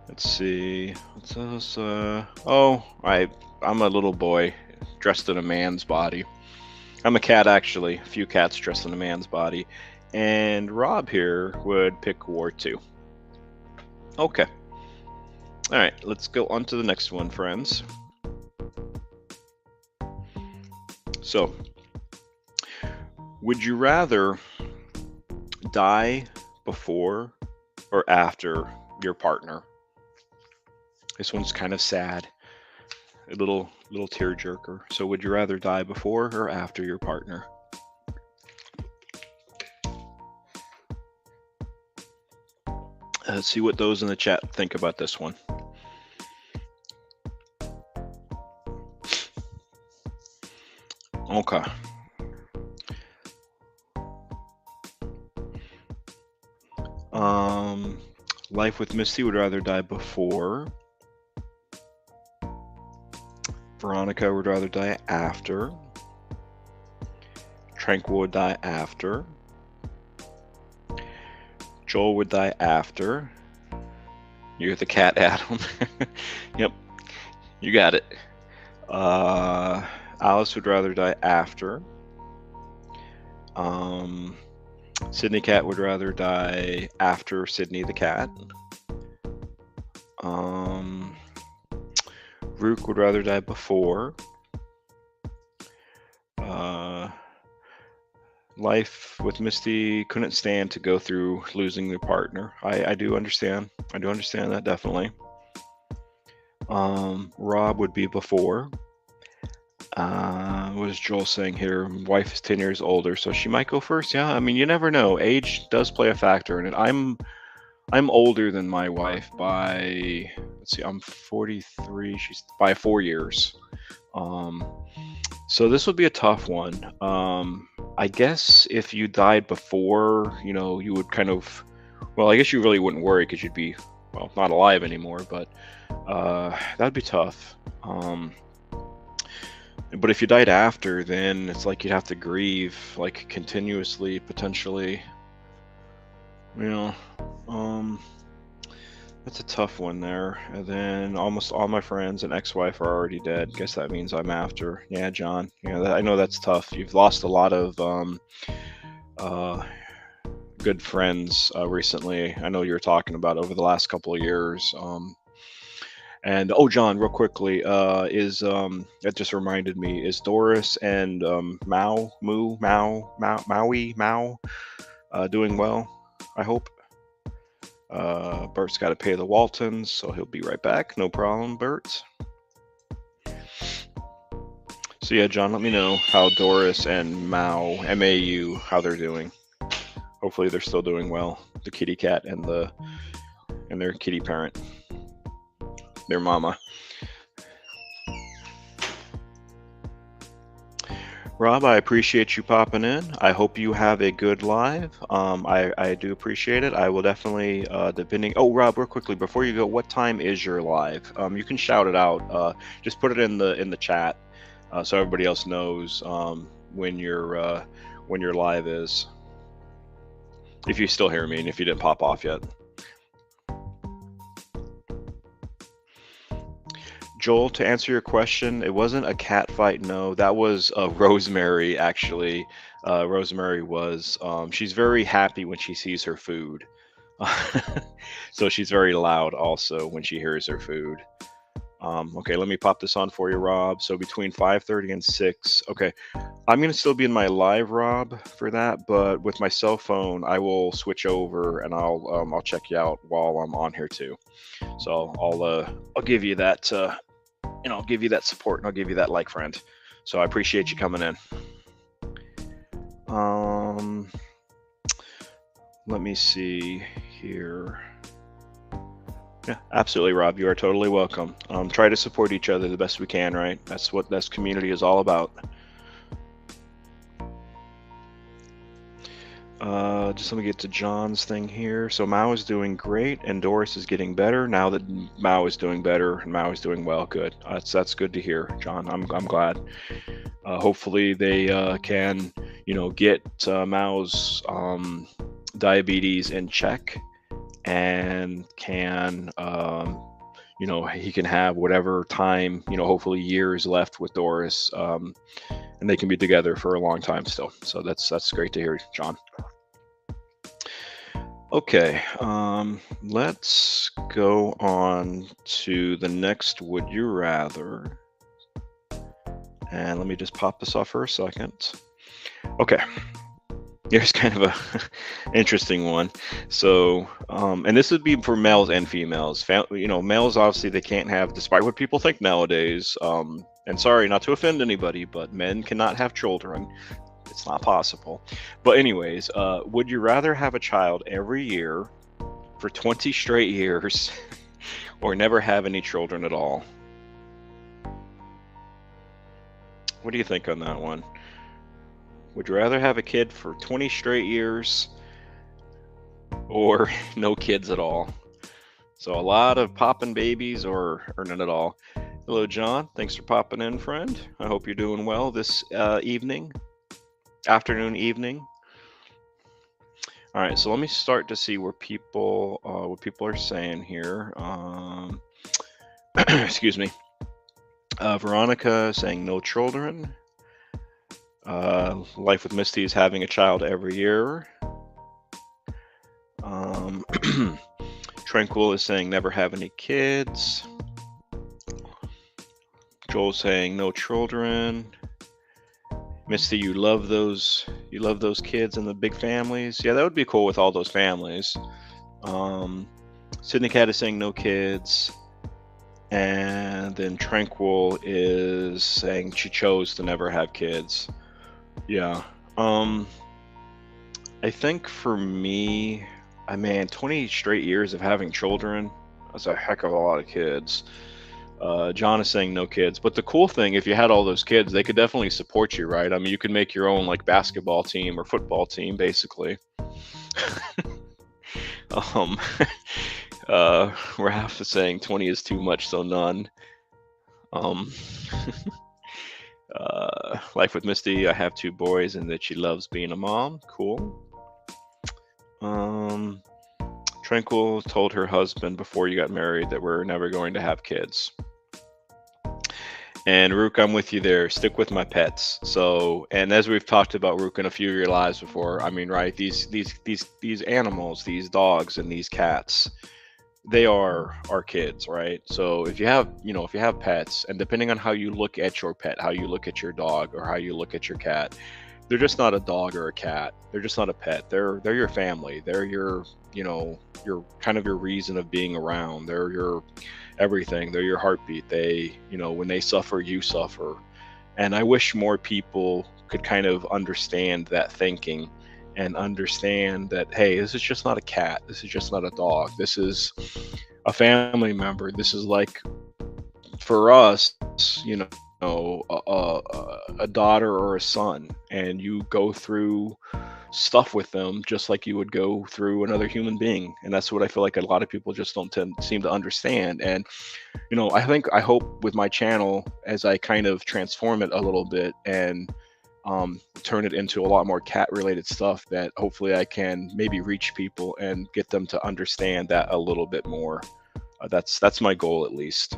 Let's see. What's this? I'm a little boy dressed in a man's body. I'm a cat, actually. A few cats dressed in a man's body. And Rob here would pick War 2. Okay. All right, let's go on to the next one, friends. So, would you rather die before or after your partner? This one's kind of sad, a little tearjerker. So, would you rather die before or after your partner? Let's see what those in the chat think about this one. Okay. Life with Misty would rather die before. Veronica would rather die after. Tranquil would die after. Joel would die after. You're the cat, Adam. Yep, you got it. Alice would rather die after. Sydney Cat would rather die after Sydney the cat. Rook would rather die before. Life with Misty couldn't stand to go through losing their partner. I do understand. I do understand that, definitely. Rob would be before. What is Joel saying here? Wife is 10 years older, so she might go first. Yeah, I mean, you never know. Age does play a factor in it. I'm older than my wife by, let's see, I'm 43. She's by 4 years. So this would be a tough one. I guess if you died before, you would kind of, well, I guess you really wouldn't worry because you'd be, well, not alive anymore, but that'd be tough. But if you died after, then it's like you'd have to grieve, like, continuously, potentially. That's a tough one there. And then almost all my friends and ex-wife are already dead. Guess that means I'm after. Yeah, John. Yeah, I know that's tough. You've lost a lot of good friends recently. I know you were talking about over the last couple of years. And oh, John, real quickly, is that just reminded me, is Doris and Maui doing well? I hope. Bert's got to pay the Waltons, so he'll be right back. No problem, Bert. So yeah, John, let me know how Doris and Mau, how they're doing. Hopefully they're still doing well. The kitty cat and their kitty parent, their mama. Rob, I appreciate you popping in. I hope you have a good live. I do appreciate it. I will definitely, depending. Oh, Rob, real quickly before you go, what time is your live? You can shout it out. Just put it in the chat, so everybody else knows when your live is. If you still hear me, and if you didn't pop off yet. Joel, to answer your question, it wasn't a cat fight. No, that was Rosemary, actually. Rosemary was, she's very happy when she sees her food. So she's very loud also when she hears her food. Okay, let me pop this on for you, Rob. So between 5:30 and 6. Okay, I'm going to still be in my live, Rob, for that. But with my cell phone, I will switch over and I'll check you out while I'm on here too. So I'll give you that. I'll give you that support and I'll give you that like, friend. So I appreciate you coming in. Let me see here. Yeah, absolutely, Rob. You are totally welcome. Try to support each other the best we can, right? That's what this community is all about. Just let me get to John's thing here. So Mao is doing great, and Doris is getting better. Now that Mao is doing better and Mao is doing well, good. That's good to hear, John. I'm glad. Hopefully they can, get Mao's diabetes in check, and can, he can have whatever time, hopefully years left with Doris, and they can be together for a long time still. So that's great to hear, John. Okay, let's go on to the next Would You Rather. And let me just pop this off for a second. Okay, here's kind of a interesting one. So, and this would be for males and females. Males, obviously, they can't have, despite what people think nowadays, and sorry, not to offend anybody, but men cannot have children. It's not possible. But anyways, would you rather have a child every year for 20 straight years or never have any children at all? What do you think on that one? Would you rather have a kid for 20 straight years or no kids at all? So a lot of popping babies or none at all. Hello, John. Thanks for popping in, friend. I hope you're doing well this afternoon, evening. All right, so let me start to see where people what people are saying here. Excuse me. Veronica saying no children. Life with Misty is having a child every year. Tranquil is saying never have any kids. Joel saying no children. Misty, you love those kids and the big families. Yeah, that would be cool with all those families. Sydney Cat is saying no kids. And then Tranquil is saying she chose to never have kids. Yeah. I think for me, 20 straight years of having children, that's a heck of a lot of kids. John is saying no kids, but the cool thing, if you had all those kids, they could definitely support you, right? I mean, you could make your own like basketball team or football team, basically. Raph is saying 20 is too much, so none. Life with Misty, I have 2 boys and that she loves being a mom. Cool. Tranquil told her husband before you got married that we're never going to have kids. And Rook, I'm with you there. Stick with my pets. So, and as we've talked about Rook in a few of your lives before, I mean, right? These animals, these dogs and these cats, they are our kids, right? So if you have, if you have pets, and depending on how you look at your pet, how you look at your dog, or how you look at your cat, they're just not a dog or a cat. They're just not a pet. They're your family. They're your, your kind of your reason of being around. They're your everything. They're your heartbeat. They, when they suffer, you suffer. And I wish more people could kind of understand that thinking, and understand that, hey, this is just not a cat. This is just not a dog. This is a family member. This is like, for us, a daughter or a son, and you go through stuff with them just like you would go through another human being. And that's what I feel like a lot of people just don't seem to understand. And I hope with my channel, as I kind of transform it a little bit, and turn it into a lot more cat related stuff, that hopefully I can maybe reach people and get them to understand that a little bit more. That's my goal, at least.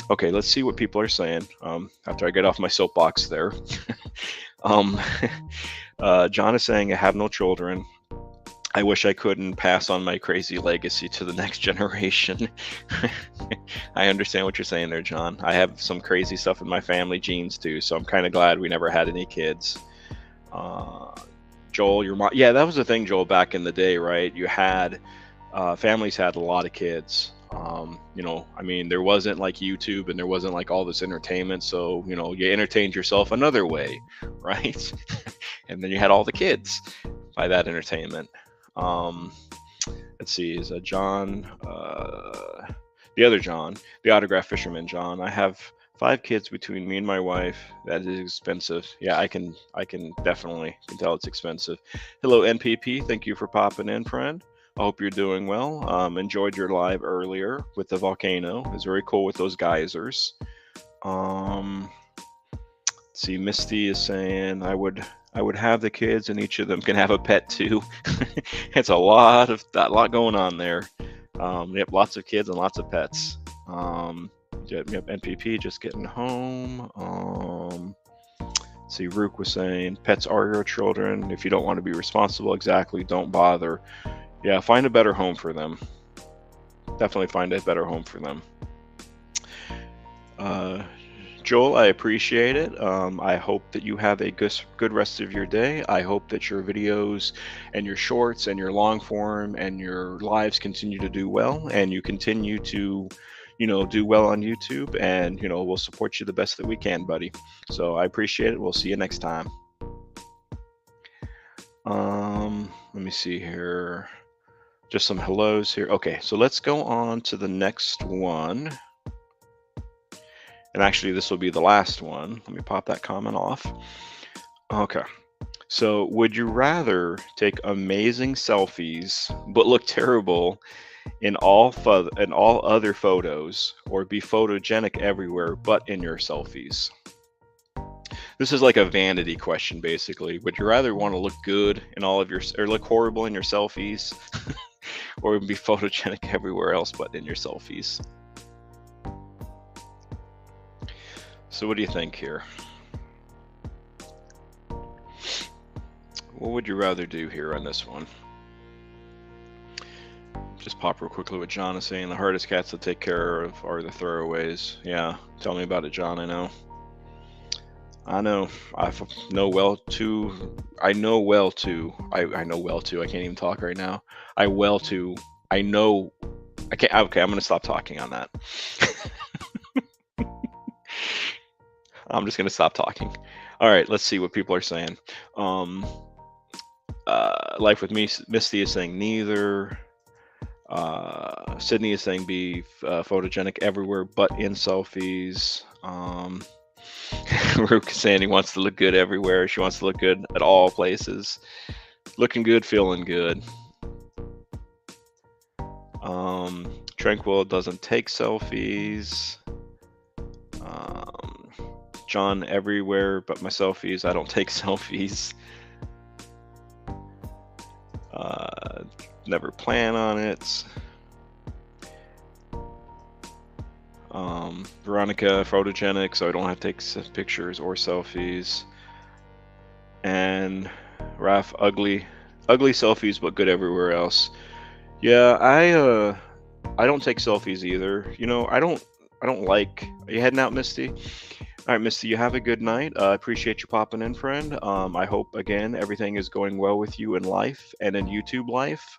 Okay, let's see what people are saying after I get off my soapbox there. um, John is saying, I have no children. I wish I couldn't pass on my crazy legacy to the next generation. I understand what you're saying there, John. I have some crazy stuff in my family genes too, so I'm kind of glad we never had any kids. Joel, your mom, yeah, that was the thing, Joel, back in the day, right? You had families had a lot of kids. I mean, there wasn't like YouTube, and there wasn't like all this entertainment, so you entertained yourself another way, right? And then you had all the kids by that entertainment. Let's see, is a John, the other John, the autograph fisherman John. I have 5 kids between me and my wife. That is expensive. Yeah, I can definitely can tell it's expensive. Hello, NPP. Thank you for popping in, friend. I hope you're doing well. Enjoyed your live earlier with the volcano. It was very cool with those geysers. See, Misty is saying I would have the kids, and each of them can have a pet too. It's a lot going on there. Yep, lots of kids and lots of pets. Yep, NPP just getting home. See, Rook was saying pets are your children. If you don't want to be responsible, exactly, don't bother. Yeah, find a better home for them. Definitely find a better home for them. Joel, I appreciate it. I hope that you have a good rest of your day. I hope that your videos and your shorts and your long form and your lives continue to do well, and you continue to, do well on YouTube, and, we'll support you the best that we can, buddy. So I appreciate it. We'll see you next time. Let me see here. Just some hellos here. Okay, so let's go on to the next one. And actually, this will be the last one. Let me pop that comment off. Okay. So, would you rather take amazing selfies but look terrible in all other photos, or be photogenic everywhere but in your selfies? This is like a vanity question, basically. Would you rather want to look good in all of your, or look horrible in your selfies, or be photogenic everywhere else but in your selfies? So what do you think here? What would you rather do here on this one? Just pop real quickly what John is saying. The hardest cats to take care of are the throwaways. Yeah, tell me about it, John. I know. I know well too. I know well too. I know well too. I can't even talk right now. I know. I can't. Okay, I'm gonna stop talking on that. I'm just gonna stop talking. All right, let's see what people are saying. Life with me, Misty is saying neither. Sydney is saying be photogenic everywhere but in selfies. Rook is saying he wants to look good everywhere. She wants to look good at all places. Looking good, feeling good. Tranquil doesn't take selfies. John, everywhere but my selfies. I don't take selfies. Never plan on it. Veronica, photogenic, so I don't have to take pictures or selfies. And Raph, ugly selfies, but good everywhere else. Yeah, I don't take selfies either. I don't like. Are you heading out, Misty? All right, Misty, you have a good night. I appreciate you popping in, friend. I hope again everything is going well with you in life and in YouTube life.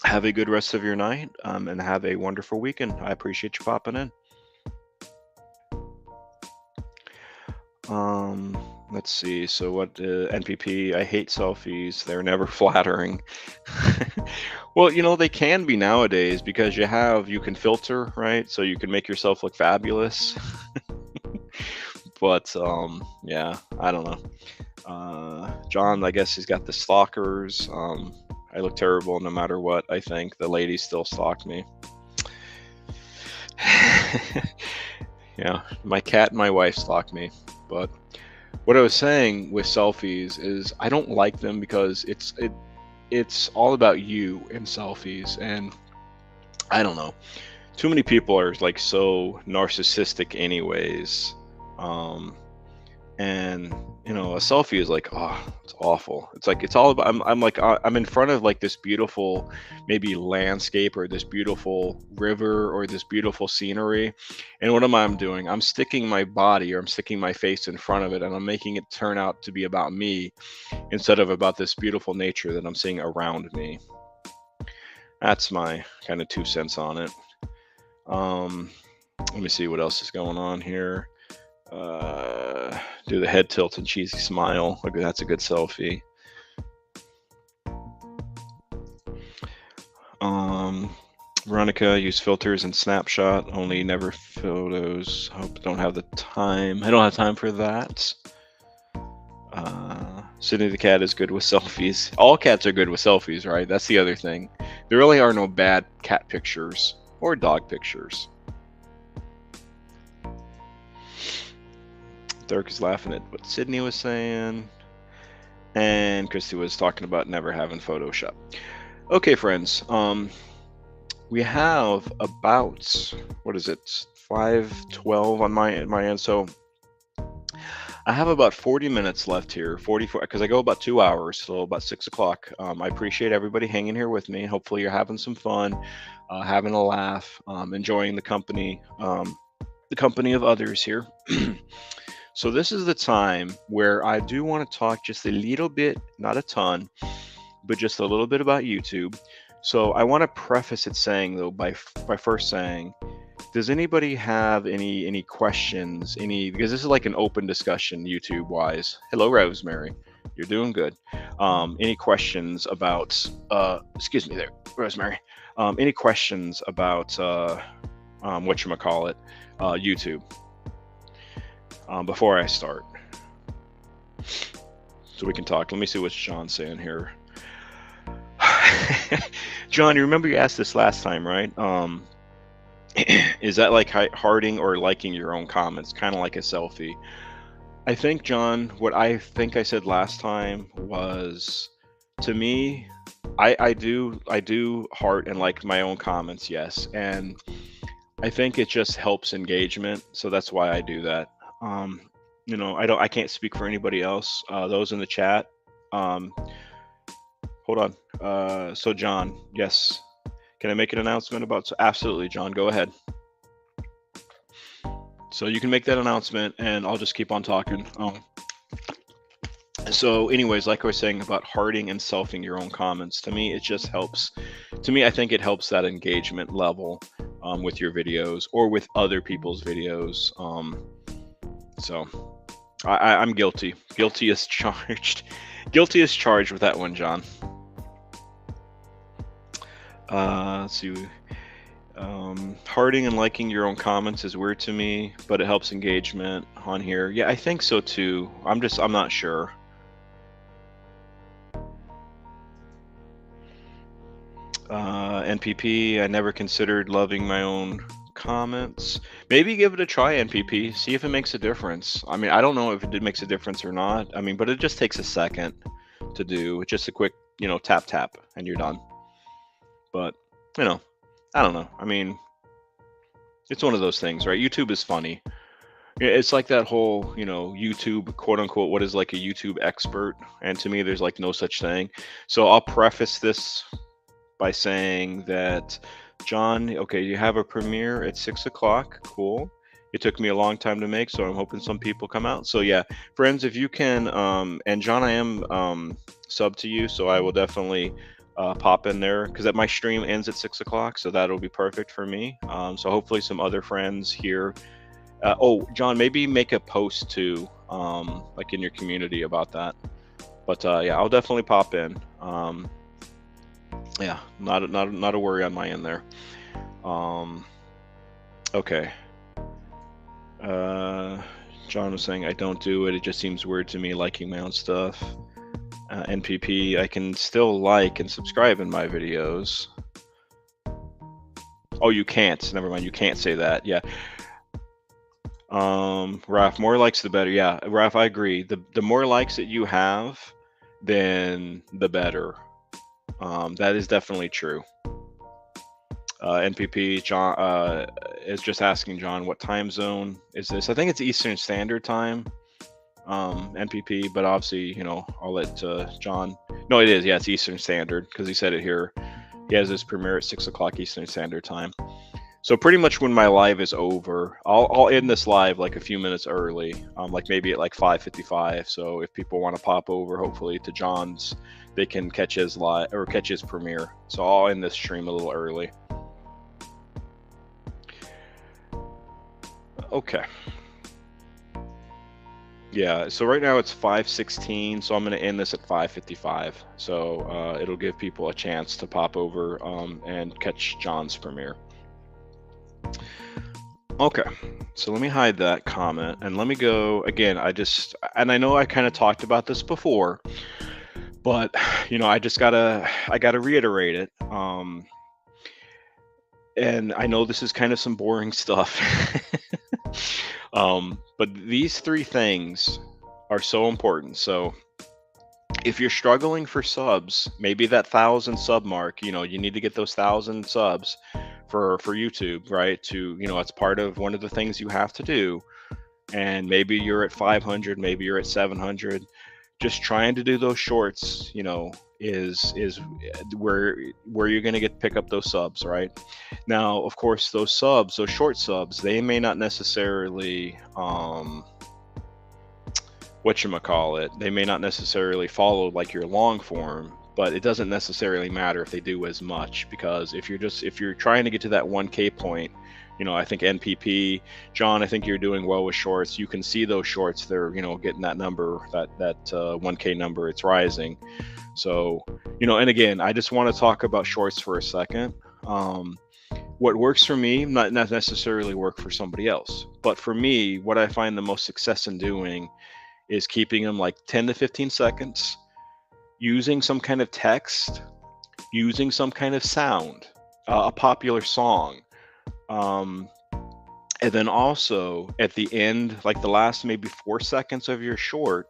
Have a good rest of your night, and have a wonderful weekend. I appreciate you popping in. Um, let's see. So what NPP? I hate selfies. They're never flattering. Well, they can be nowadays because you can filter, right? So you can make yourself look fabulous. But yeah, I don't know. John, I guess he's got the stalkers. I look terrible no matter what. I think the ladies still stalk me. Yeah, my cat and my wife stalk me. But what I was saying with selfies is I don't like them because it's all about you in selfies, and I don't know. Too many people are like so narcissistic anyways. Um, and a selfie is like, oh, it's awful. It's like it's all about. I'm like I'm in front of like this beautiful maybe landscape or this beautiful river or this beautiful scenery, and what am I doing? I'm sticking my body or I'm sticking my face in front of it, and I'm making it turn out to be about me instead of about this beautiful nature that I'm seeing around me. That's my kind of 2 cents on it. Let me see what else is going on here. Do the head tilt and cheesy smile. Look, that's a good selfie. Veronica, use filters and snapshot only, never photos. Hope don't have the time. I don't have time for that. Sydney the cat is good with selfies. All cats are good with selfies, right? That's the other thing. There really are no bad cat pictures or dog pictures. Dirk is laughing at what Sydney was saying. And Christy was talking about never having Photoshop. Okay, friends. We have about, what is it, 5:12 on my end. So I have about 40 minutes left here, 44, because I go about 2 hours, so about 6 o'clock. I appreciate everybody hanging here with me. Hopefully you're having some fun, having a laugh, enjoying the company of others here. So this is the time where I do want to talk just a little bit, not a ton, but just a little bit about YouTube. So I want to preface it saying though by first saying, does anybody have any questions? Because this is like an open discussion YouTube wise. Hello, Rosemary, you're doing good. Any questions about? Excuse me, there, Rosemary. Any questions about whatchamacallit, YouTube? Before I start, so we can talk. Let me see what John's saying here. John, you remember you asked this last time, right? Is that like hearting or liking your own comments, kind of like a selfie? I think, John, what I think I said last time was, to me, I do heart and like my own comments, yes, and I think it just helps engagement, so that's why I do that. I can't speak for anybody else. Those in the chat. Hold on. So John, yes. Can I make an announcement about? So absolutely, John, go ahead. So you can make that announcement, and I'll just keep on talking. So anyways, like I was saying about hearting and selfing your own comments, to me, it just helps. To me, I think it helps that engagement level with your videos or with other people's videos. So I'm guilty. Guilty as charged. Guilty as charged with that one, John. Let's see. Hearting and liking your own comments is weird to me, but it helps engagement on here. Yeah, I think so too. I'm not sure. NPP, I never considered loving my own comments. Maybe give it a try, NPP. See if it makes a difference. I mean, I don't know if it makes a difference or not. I mean, but it just takes a second to do. Just a quick, tap, and you're done. But, I don't know. I mean, it's one of those things, right? YouTube is funny. It's like that whole, YouTube, quote unquote, what is like a YouTube expert? And to me, there's like no such thing. So I'll preface this by saying that, John, okay, you have a premiere at 6 o'clock. Cool. It took me a long time to make, so I'm hoping some people come out. So yeah, friends, if you can, and John, I am sub to you, so I will definitely pop in there because my stream ends at 6 o'clock, so that'll be perfect for me. So hopefully some other friends here. Oh, John, maybe make a post too, like in your community about that. But yeah, I'll definitely pop in. Yeah, not a worry on my end there. Okay. John was saying I don't do it. It just seems weird to me liking my own stuff. NPP, I can still like and subscribe in my videos. Oh, you can't. Never mind. You can't say that. Yeah. Raph, more likes the better. Yeah, Raph, I agree. The more likes that you have, then the better. That is definitely true. NPP, John is just asking John, what time zone is this? I think it's Eastern Standard Time. NPP, but obviously, I'll let John. No, it is. Yeah, it's Eastern Standard because he said it here. He has his premiere at 6 o'clock Eastern Standard Time. So pretty much when my live is over, I'll end this live like a few minutes early, like maybe at like 5:55. So if people want to pop over, hopefully to John's, they can catch his live or catch his premiere. So I'll end this stream a little early. Okay. Yeah, so right now it's 5:16, so I'm going to end this at 5:55. So it'll give people a chance to pop over and catch John's premiere. Okay, so let me hide that comment and let me go again. I know I kind of talked about this before, but I gotta reiterate it. And I know this is kind of some boring stuff. But these three things are so important. So if you're struggling for subs, maybe that 1,000 sub mark, you need to get those 1,000 subs for YouTube, right? It's part of one of the things you have to do. And maybe you're at 500, maybe you're at 700. Just trying to do those shorts, is where you're going to pick up those subs, right? Now, of course, those short subs, they may not necessarily they may not necessarily follow like your long form, but it doesn't necessarily matter if they do as much, because if you're trying to get to that 1K point, I think NPP, John, I think you're doing well with shorts. You can see those shorts, they're getting that number, that 1K number, it's rising. So and again, I just want to talk about shorts for a second. What works for me not necessarily work for somebody else, but for me, what I find the most success in doing is keeping them like 10 to 15 seconds, using some kind of text, using some kind of sound, a popular song. And then also at the end, like the last maybe 4 seconds of your short,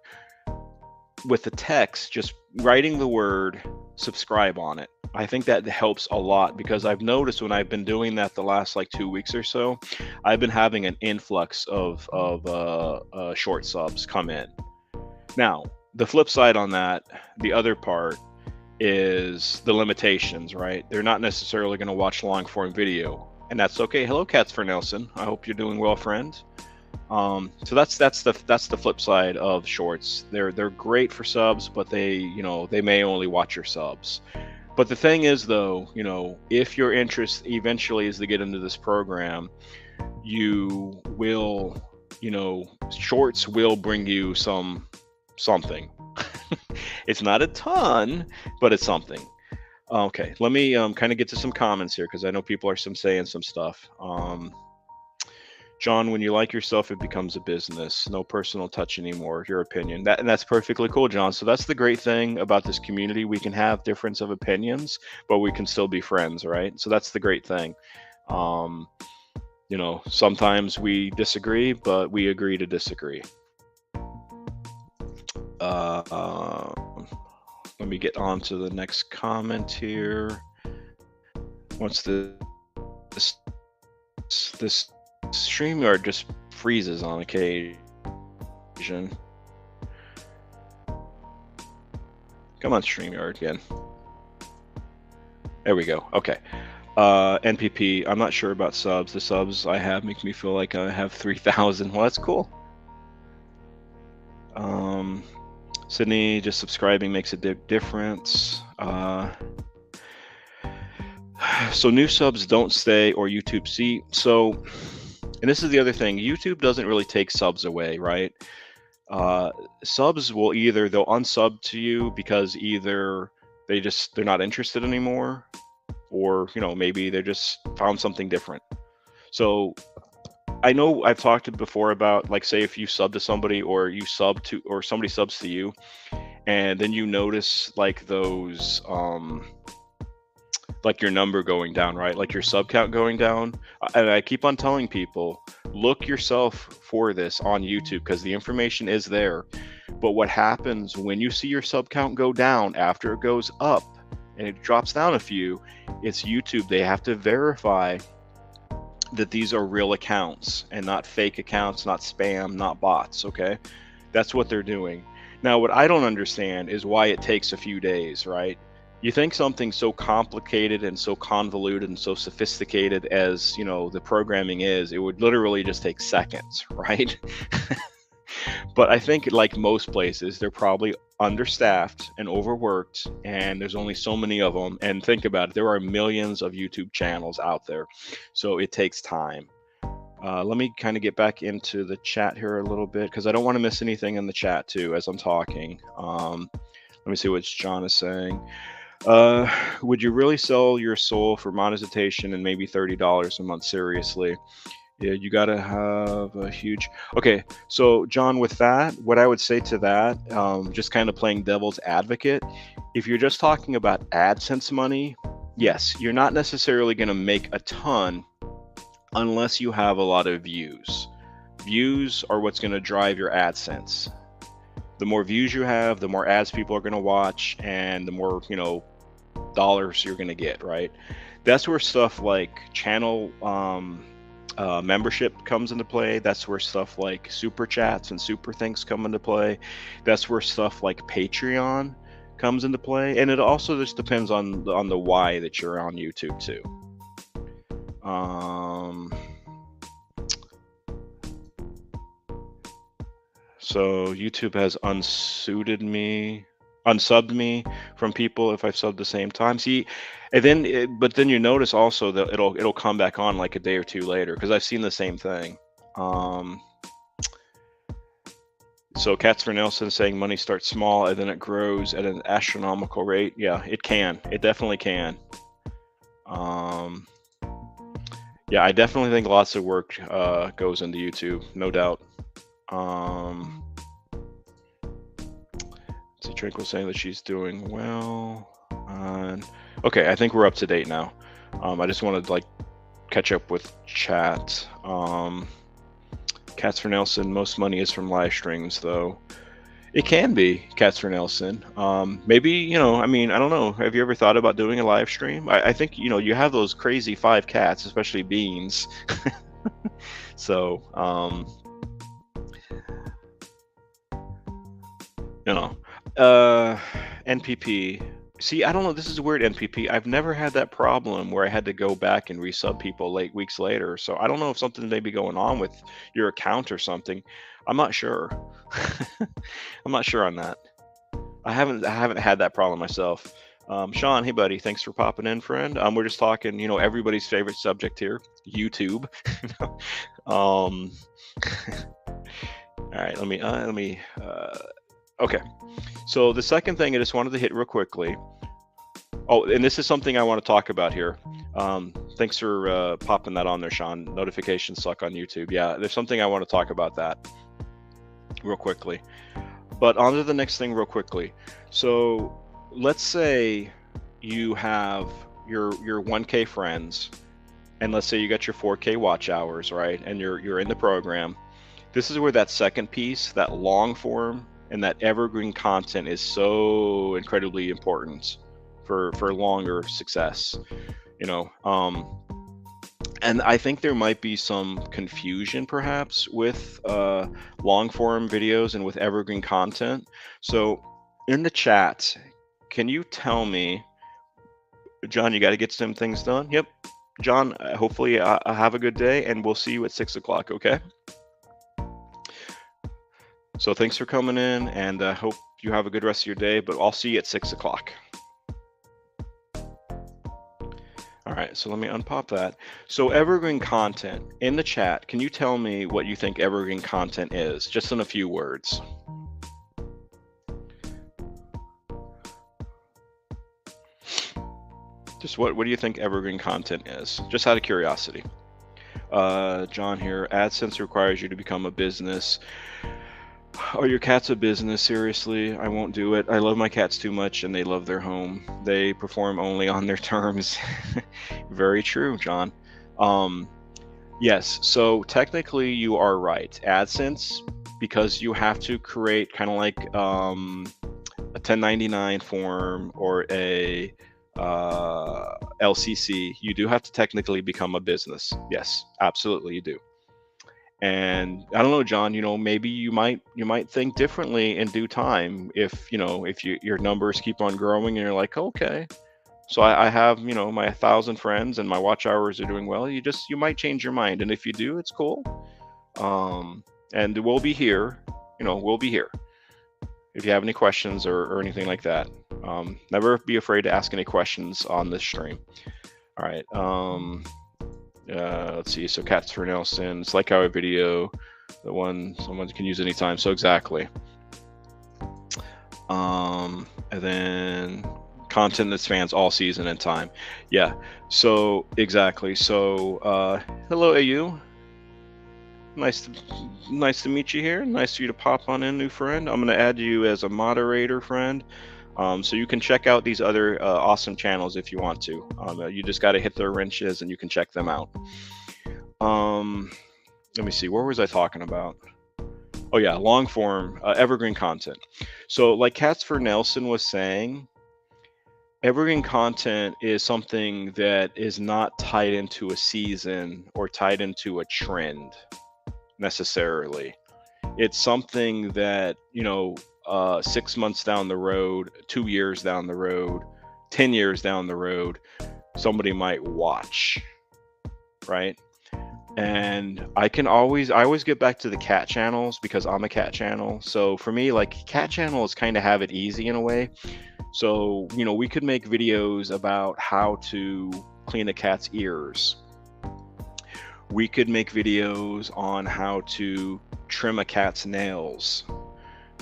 with the text, just writing the word subscribe on it. I think that helps a lot, because I've noticed when I've been doing that the last like 2 weeks or so, I've been having an influx of short subs come in. Now, the flip side on that, the other part is the limitations, right? They're not necessarily going to watch long form video, and that's okay. Hello, Cats for Nelson. I hope you're doing well, friend. So that's the flip side of shorts. They're great for subs, but they may only watch your subs. But the thing is, though, if your interest eventually is to get into this program, you will, shorts will bring you something. It's not a ton, but it's something. Okay, let me kind of get to some comments here, because I know people are saying some stuff. John, when you like yourself, it becomes a business. No personal touch anymore. Your opinion. And that's perfectly cool, John. So that's the great thing about this community. We can have difference of opinions, but we can still be friends, right? So that's the great thing. Sometimes we disagree, but we agree to disagree. Let me get on to the next comment here. Once this StreamYard just freezes on occasion. Come on, StreamYard again. There we go. Okay. NPP. I'm not sure about subs. The subs I have make me feel like I have 3,000. Well, that's cool. Um, Sydney, just subscribing makes a difference. So new subs don't stay or YouTube see. So, and this is the other thing. YouTube doesn't really take subs away, right? Uh, Subs will either they'll unsub to you because either they're not interested anymore, or maybe they just found something different. So I know I've talked before about, like, say if you sub to somebody or you sub to or somebody subs to you, and then you notice like those like your number going down, right? Like your sub count going down. And I keep on telling people, look yourself for this on YouTube because the information is there. But what happens when you see your sub count go down after it goes up and it drops down a few, it's YouTube. They have to verify that these are real accounts and not fake accounts, not spam, not bots, okay? That's what they're doing. Now, what I don't understand is why it takes a few days, right? You think something so complicated and so convoluted and so sophisticated as, the programming is, it would literally just take seconds, right? But I think, like most places, they're probably understaffed and overworked, and there's only so many of them. And think about it, there are millions of YouTube channels out there, so it takes time. Let me kind of get back into the chat here a little bit because I don't want to miss anything in the chat too as I'm talking. Let me see what John is saying. Would you really sell your soul for monetization and maybe $30 a month? Seriously? Yeah, you gotta have a huge. Okay, so John, with that, what I would say to that, just kind of playing devil's advocate, if you're just talking about AdSense money, yes, you're not necessarily going to make a ton unless you have a lot of views. Views are what's going to drive your AdSense. The more views you have, the more ads people are going to watch, and the more dollars you're going to get, right? That's where stuff like channel membership comes into play. That's where stuff like super chats and super things come into play. That's where stuff like Patreon comes into play, and it also just depends on the why that you're on YouTube too. So YouTube has unsubbed me from people if I've subbed the same time. See, and then but then you notice also that it'll come back on like a day or two later because I've seen the same thing. So Cats for Nelson saying money starts small and then it grows at an astronomical rate. Yeah, it can. It definitely can. Yeah, I definitely think lots of work goes into YouTube, no doubt. So Tranquil saying that she's doing well. Okay, I think we're up to date now. I just wanted to catch up with chat. Cats for Nelson, most money is from live streams, though. It can be Cats for Nelson. Maybe, I mean, I don't know. Have you ever thought about doing a live stream? I think, you have those crazy 5 cats, especially Beans. So, NPP. See, I don't know. This is weird, NPP. I've never had that problem where I had to go back and resub people weeks later. So I don't know if something may be going on with your account or something. I'm not sure. I'm not sure on that. I haven't had that problem myself. Sean, hey buddy, thanks for popping in, friend. We're just talking, everybody's favorite subject here, YouTube. All right, let me. Okay. So the second thing I just wanted to hit real quickly. Oh, and this is something I want to talk about here. Thanks for popping that on there, Sean. Notifications suck on YouTube. Yeah, there's something I want to talk about that real quickly. But on to the next thing real quickly. So let's say you have your 1K friends, and let's say you got your 4K watch hours, right? And you're in the program. This is where that second piece, that long form and that evergreen content is so incredibly important for longer success, and I think there might be some confusion perhaps with long form videos and with evergreen content. So in the chat, can you tell me John, you got to get some things done. Yep. John, hopefully have a good day, and we'll see you at 6 o'clock. Okay. So thanks for coming in, and hope you have a good rest of your day. But I'll see you at 6 o'clock. All right, so let me unpop that. So evergreen content in the chat, can you tell me what you think evergreen content is, just in a few words? Just what do you think evergreen content is? Just out of curiosity. John here, AdSense requires you to become a business. Are your cats a business? Seriously, I won't do it. I love my cats too much and they love their home. They perform only on their terms. Very true, John. Yes, so technically you are right. AdSense, because you have to create kind of like a 1099 form or a LCC, you do have to technically become a business. Yes, absolutely you do. And I don't know, John, maybe you might think differently in due time if your numbers keep on growing and you're like, okay, so I have my 1,000 friends and my watch hours are doing well. You might change your mind, and if you do, it's cool. And we'll be here. We'll be here if you have any questions or anything like that. Never be afraid to ask any questions on this stream. All right. Let's see. So Cats for Nelson. It's like our video, the one someone can use anytime. So exactly. And then content that spans all season and time. Yeah. So exactly. So hello, AU. Nice to meet you here. Nice for you to pop on in, new friend. I'm going to add you as a moderator, friend. So you can check out these other awesome channels if you want to. You just got to hit their wrenches and you can check them out. Let me see. What was I talking about? Oh yeah, long form, evergreen content. So like Cats for Nelson was saying, evergreen content is something that is not tied into a season or tied into a trend necessarily. It's something that 6 months down the road, 2 years down the road, 10 years down the road, somebody might watch, right? And I always get back to the cat channels because I'm a cat channel. So for me, like, cat channels kind of have it easy in a way. So we could make videos about how to clean a cat's ears. We could make videos on how to trim a cat's nails.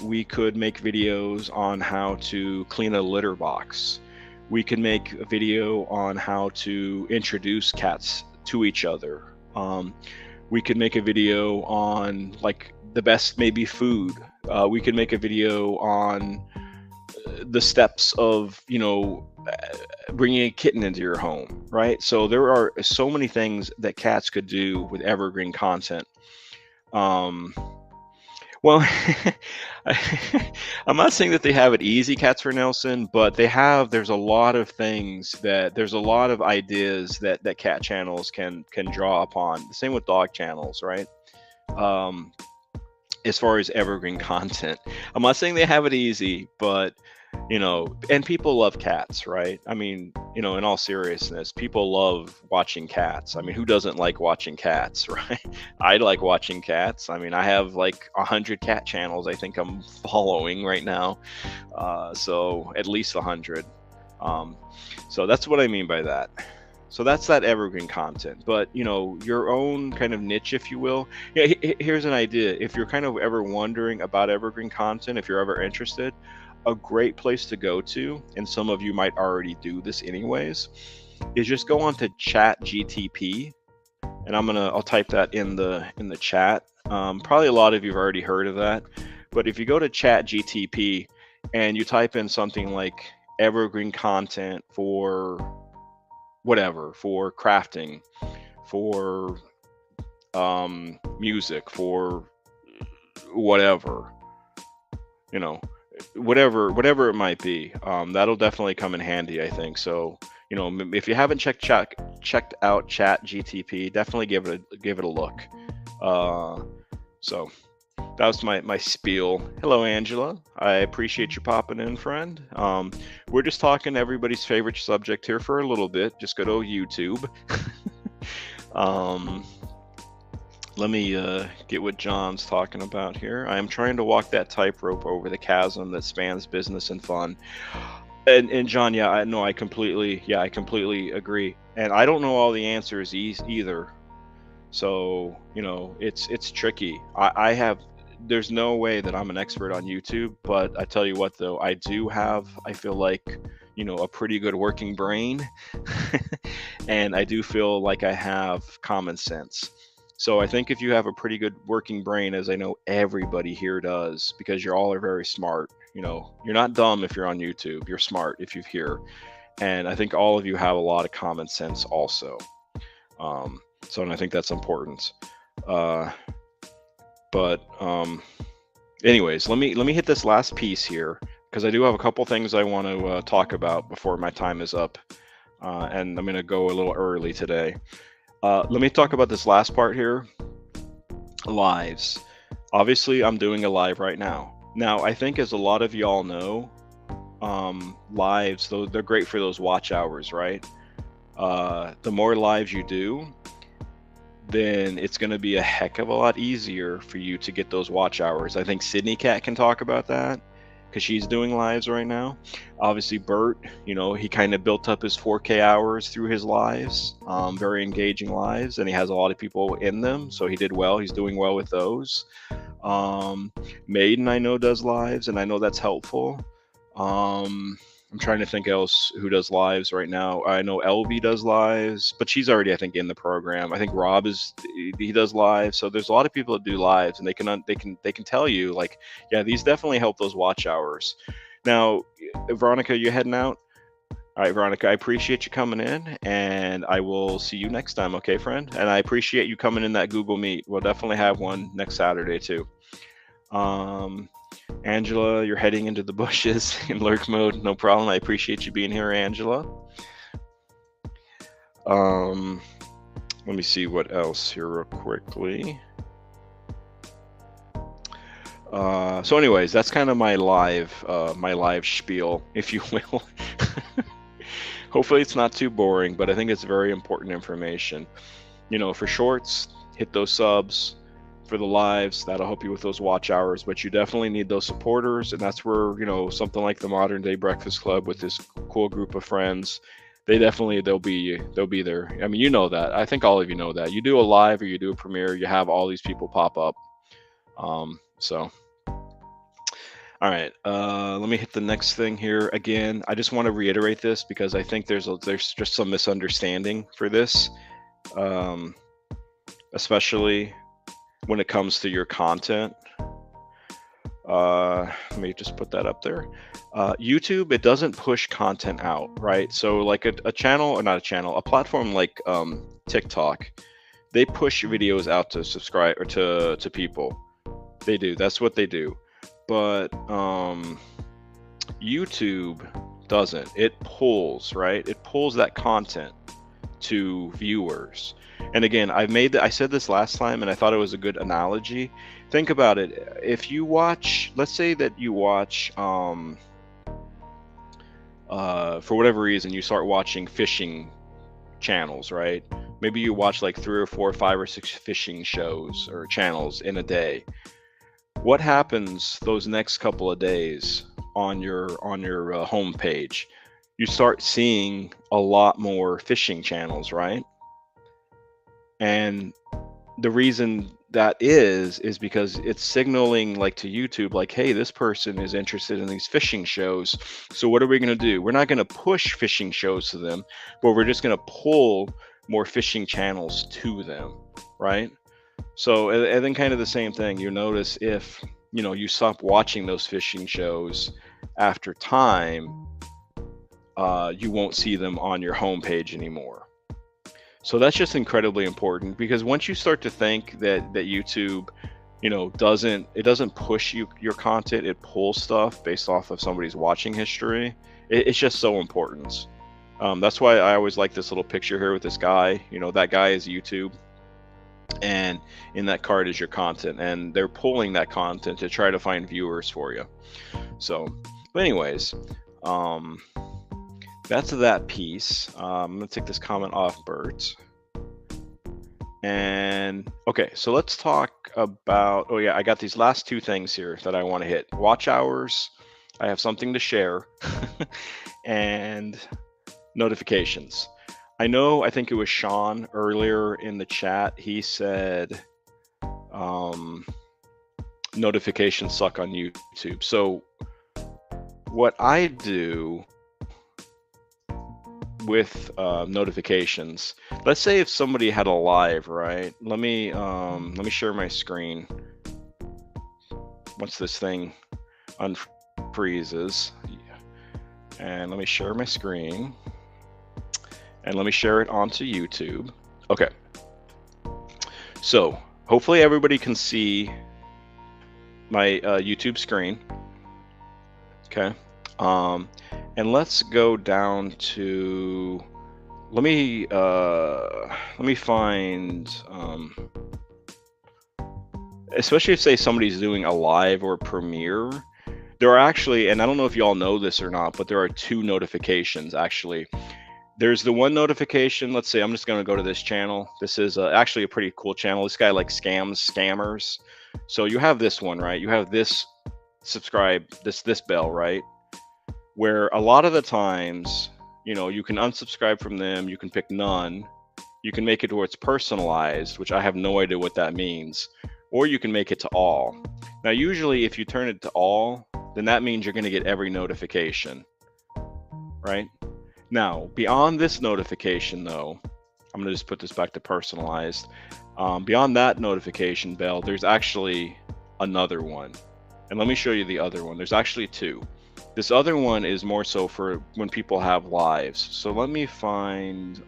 We could make videos on how to clean a litter box. We could make a video on how to introduce cats to each other. We could make a video on like the best maybe food. We could make a video on the steps of bringing a kitten into your home, right? So there are so many things that cats could do with evergreen content. Well, I'm not saying that they have it easy, Cats for Nelson, but there's a lot of there's a lot of ideas that cat channels can draw upon. The same with dog channels, right? As far as evergreen content, I'm not saying they have it easy, but and people love cats, right? I mean, in all seriousness, people love watching cats. I mean, who doesn't like watching cats, right? I like watching cats. I mean, I have like 100 cat channels I think I'm following right now. So at least 100. So that's what I mean by that. So that's that evergreen content, but your own kind of niche, if you will. Yeah, here's an idea. If you're kind of ever wondering about evergreen content, if you're ever interested, a great place to go to, and some of you might already do this anyways, is just go on to ChatGTP, and I'll type that in the chat. Probably a lot of you have already heard of that, but if you go to ChatGTP and you type in something like evergreen content for whatever, for crafting, for music, for whatever, whatever it might be, that'll definitely come in handy, I think. So if you haven't checked out ChatGTP, definitely give it a look. So that was my spiel. Hello, Angela. I appreciate you popping in, friend. We're just talking everybody's favorite subject here for a little bit. Just go to YouTube. um, Let me get what John's talking about here. I am trying to walk that tightrope over the chasm that spans business and fun. And John, yeah, I completely agree. And I don't know all the answers either. So, it's tricky. I have there's no way that I'm an expert on YouTube, but I tell you what though, I feel like, a pretty good working brain. And I do feel like I have common sense. So I think if you have a pretty good working brain, as I know everybody here does, because you all are very smart, you're not dumb if you're on YouTube, you're smart if you're here. And I think all of you have a lot of common sense also. And I think that's important. Uh, but anyways, let me hit this last piece here because I do have a couple things I want to talk about before my time is up, and I'm going to go a little early today. Let me talk about this last part here. Lives. Obviously, I'm doing a live right now. Now, I think as a lot of y'all know, lives, though, they're great for those watch hours, right? The more lives you do, then it's going to be a heck of a lot easier for you to get those watch hours. I think Sydney Cat can talk about that because she's doing lives right now. Obviously, Bert, he kind of built up his 4K hours through his lives, very engaging lives, and he has a lot of people in them, so he did well. He's doing well with those. Maiden, I know, does lives, and I know that's helpful. I'm trying to think else who does lives right now. I know LV does lives, but she's already, I think, in the program. I think Rob he does lives. So there's a lot of people that do lives, and they can tell you like, yeah, these definitely help those watch hours. Now, Veronica, you heading out? All right, Veronica, I appreciate you coming in, and I will see you next time, okay, friend? And I appreciate you coming in that Google Meet. We'll definitely have one next Saturday too. Angela, you're heading into the bushes in lurk mode. No problem. I appreciate you being here, Angela. Let me see what else here real quickly. So anyways, that's kind of my live spiel, if you will. Hopefully it's not too boring, but I think it's very important information. For shorts, hit those subs. For the lives, that'll help you with those watch hours, but you definitely need those supporters, and that's where something like the Modern Day Breakfast Club with this cool group of friends, they'll be there. I mean, you know that. I think all of you know that. You do a live or you do a premiere, you have all these people pop up. So all right, let me hit the next thing here. Again, I just want to reiterate this because I think there's just some misunderstanding for this, especially when it comes to your content. Let me just put that up there. YouTube, it doesn't push content out, right? So like a channel, or not a channel, a platform like TikTok, they push videos out to subscribe or to people. They do. That's what they do. But YouTube doesn't. It pulls, right? It pulls that content to viewers. And again, I said this last time, and I thought it was a good analogy. Think about it. If you watch, let's say that you watch, for whatever reason, you start watching fishing channels, right? Maybe you watch like 3 or 4, 5 or 6 fishing shows or channels in a day. What happens those next couple of days on your home page? You start seeing a lot more fishing channels, right? And the reason that is because it's signaling like to YouTube, like, hey, this person is interested in these fishing shows. So what are we going to do? We're not going to push fishing shows to them, but we're just going to pull more fishing channels to them, right? So, and then kind of the same thing. You notice if, you stop watching those fishing shows after time, you won't see them on your homepage anymore. So that's just incredibly important, because once you start to think that YouTube, doesn't push your content, it pulls stuff based off of somebody's watching history. It's just so important. That's why I always like this little picture here with this guy. That guy is YouTube. and in that card is your content, and they're pulling that content to try to find viewers for you. So, but anyways, um, that's that piece. I'm gonna take this comment off, Bert. And okay, so let's talk about. Oh yeah, I got these last two things here that I want to hit. Watch hours. I have something to share, and notifications. I think it was Sean earlier in the chat. He said um, notifications suck on YouTube. So what I do with notifications, let's say if somebody had a live, right? Let me share my screen. Once this thing unfreezes, and let me share my screen, and let me share it onto YouTube. Okay. So hopefully everybody can see my YouTube screen. Okay. And let's go down to, let me find, especially if say somebody's doing a live or premiere, there are actually, and I don't know if you all know this or not, but there are two notifications actually. There's the one notification. Let's say I'm just going to go to this channel. This is actually a pretty cool channel. This guy like scammers. So you have this one, right? You have this subscribe, this bell, right? Where a lot of the times, you can unsubscribe from them. You can pick none. You can make it where it's personalized, which I have no idea what that means. Or you can make it to all. Now, usually if you turn it to all, then that means you're going to get every notification, right? Now, beyond this notification, though, I'm going to just put this back to personalized. Beyond that notification bell, there's actually another one. And let me show you the other one. There's actually two. This other one is more so for when people have lives. So let me find,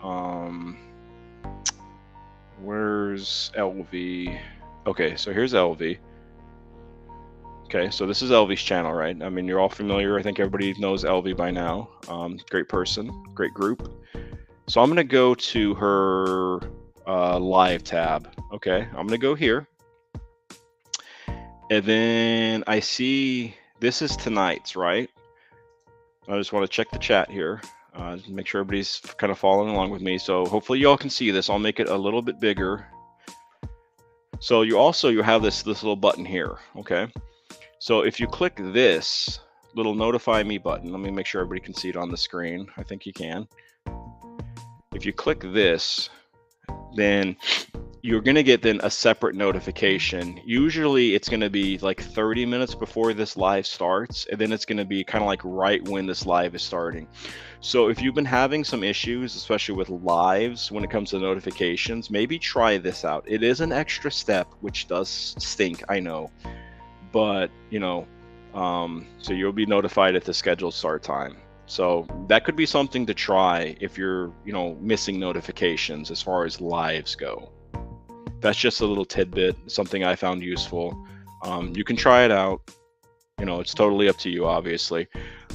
where's LV? Okay, so here's LV. Okay, so this is LV's channel, right? I mean, you're all familiar. I think everybody knows LV by now. Great person, great group. So I'm gonna go to her live tab. Okay, I'm gonna go here. And then I see this is tonight's, right? I just want to check the chat here. Make sure everybody's kind of following along with me. So hopefully y'all can see this. I'll make it a little bit bigger. So you have this little button here, okay? So if you click this little notify me button, let me make sure everybody can see it on the screen. I think you can. If you click this, then you're going to get then a separate notification. Usually it's going to be like 30 minutes before this live starts, and then it's going to be kind of like right when this live is starting. So if you've been having some issues, especially with lives when it comes to notifications, maybe try this out. It is an extra step, which does stink, I know, but so you'll be notified at the scheduled start time. So that could be something to try if you're, missing notifications as far as lives go. That's just a little tidbit, something I found useful. You can try it out. It's totally up to you, obviously.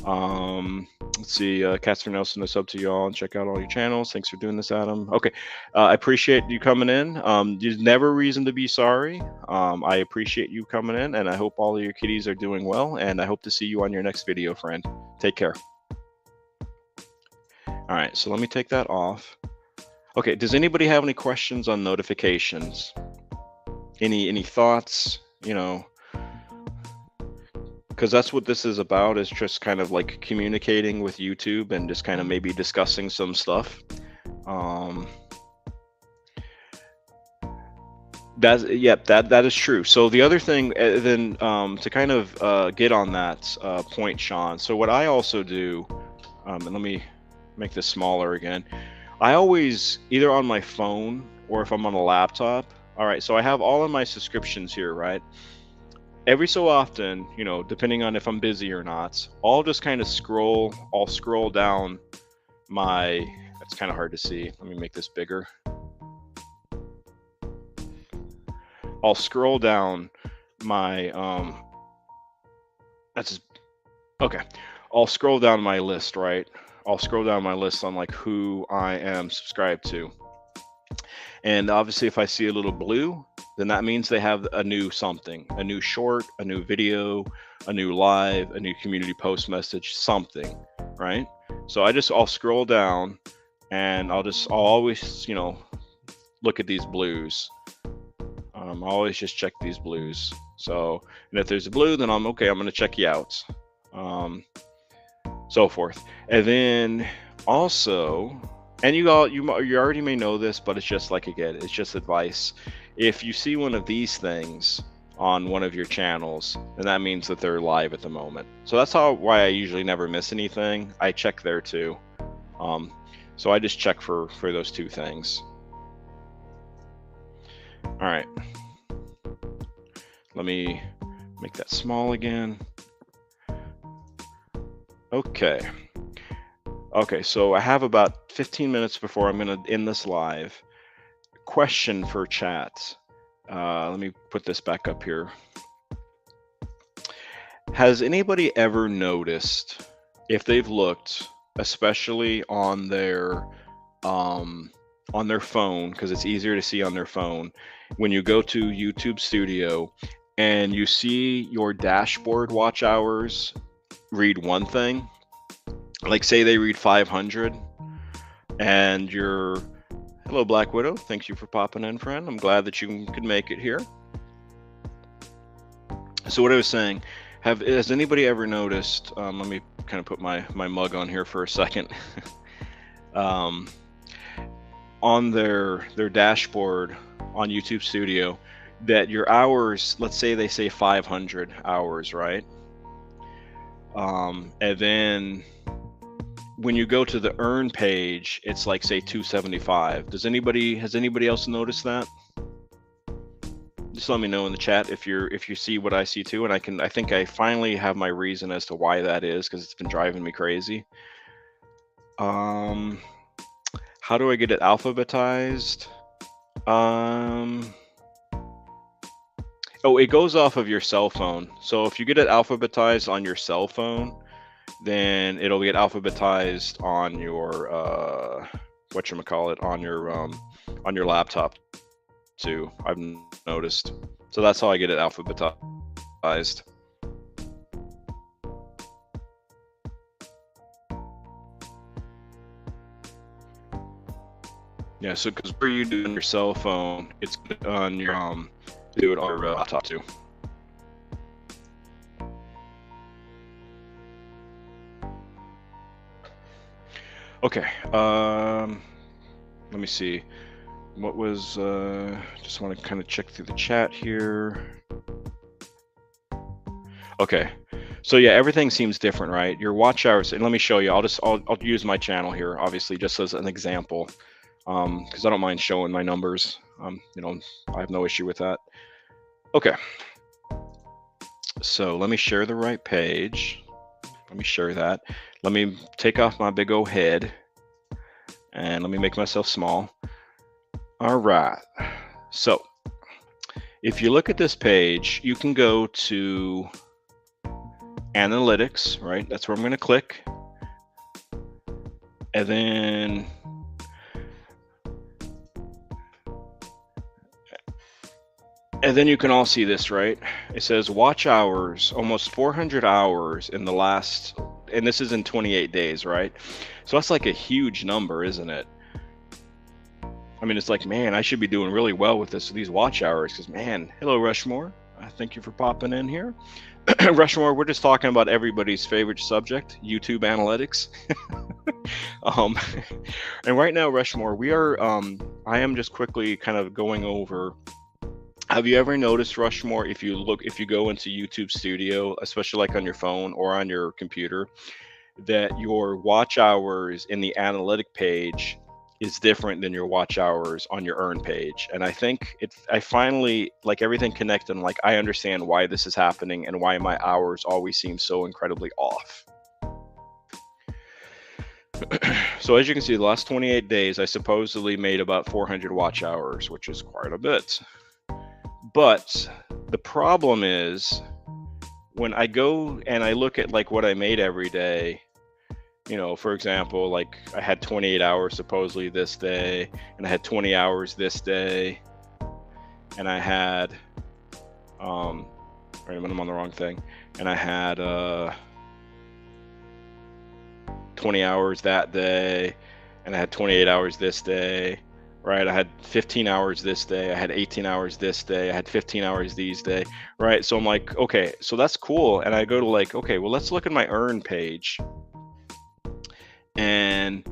Let's see, Casper Nelson, it's up to y'all, and check out all your channels. Thanks for doing this, Adam. Okay, I appreciate you coming in. There's never reason to be sorry. I appreciate you coming in, and I hope all of your kitties are doing well, and I hope to see you on your next video, friend. Take care. All right, so let me take that off. Okay, does anybody have any questions on notifications? Any thoughts, because that's what this is about, is just kind of like communicating with YouTube and just kind of maybe discussing some stuff. That is true. So the other thing then to kind of get on that point, Sean, so what I also do, and let me make this smaller again, I always, either on my phone or if I'm on a laptop, all right, so I have all of my subscriptions here, right? Every so often, depending on if I'm busy or not, I'll just kind of I'll scroll down my, that's kind of hard to see. Let me make this bigger. I'll scroll down my, okay. I'll scroll down my list, right? I'll scroll down my list on like who I am subscribed to. And obviously, if I see a little blue, then that means they have a new something, a new short, a new video, a new live, a new community post message, something, right? So I'll scroll down and I'll always, look at these blues. I always just check these blues. So, and if there's a blue, then I'm okay. I'm going to check you out. So forth. And then also, and you already may know this, but it's just like, again, it's just advice. If you see one of these things on one of your channels, then that means that they're live at the moment. So that's why I usually never miss anything. I check there too. So I just check for those two things. All right. Let me make that small again. Okay. Okay, so I have about 15 minutes before I'm going to end this live. Question for chat. Let me put this back up here. Has anybody ever noticed, if they've looked, especially on their phone, because it's easier to see on their phone, when you go to YouTube Studio and you see your dashboard watch hours read one thing, like say they read 500, and hello Black Widow, thank you for popping in, friend. I'm glad that you could make it here. So what I was saying, has anybody ever noticed, let me kind of put my mug on here for a second. On their dashboard on YouTube Studio, that your hours, let's say they say 500 hours, right? And then when you go to the earn page, it's like, say, 275. Has anybody else noticed that? Just let me know in the chat if you see what I see too, and I think I finally have my reason as to why that is, because it's been driving me crazy. How do I get it alphabetized? Oh, it goes off of your cell phone. So if you get it alphabetized on your cell phone, then it'll get alphabetized on your whatchamacallit, on your laptop too, I've noticed. So that's how I get it alphabetized. Yeah, so because where you do it on your cell phone, it's on your do it on your laptop too. Okay, let me see. What was, just want to kind of check through the chat here. Okay, so yeah, everything seems different, right? Your watch hours, and let me show you. I'll use my channel here, obviously, just as an example, because I don't mind showing my numbers. I have no issue with that. Okay, so let me share the right page. Let me share that. Let me take off my big old head, and let me make myself small. All right, so if you look at this page, you can go to analytics, right? That's where I'm going to click. And then you can all see this, right? It says watch hours, almost 400 hours in the last, and this is in 28 days, right? So that's like a huge number, isn't it? I mean, it's like, man, I should be doing really well with these watch hours, because, man, hello, Rushmore. Thank you for popping in here. Rushmore, we're just talking about everybody's favorite subject, YouTube analytics. And right now, Rushmore, we are, I am just quickly kind of going over, have you ever noticed, Rushmore, if you go into YouTube Studio, especially like on your phone or on your computer, that your watch hours in the analytic page is different than your watch hours on your earn page? And I think I finally, like, everything connected, and like I understand why this is happening and why my hours always seem so incredibly off. So as you can see, the last 28 days, I supposedly made about 400 watch hours, which is quite a bit. But the problem is, when I go and I look at like what I made every day, For example, like I had 28 hours supposedly this day, and I had 20 hours this day, and I had wait a minute, I'm on the wrong thing, and I had 20 hours that day, and I had 28 hours this day, right? I had 15 hours this day, I had 18 hours this day, I had 15 hours these day, right? So I'm like, okay, so that's cool. And I go to like, okay, well, let's look at my earn page. And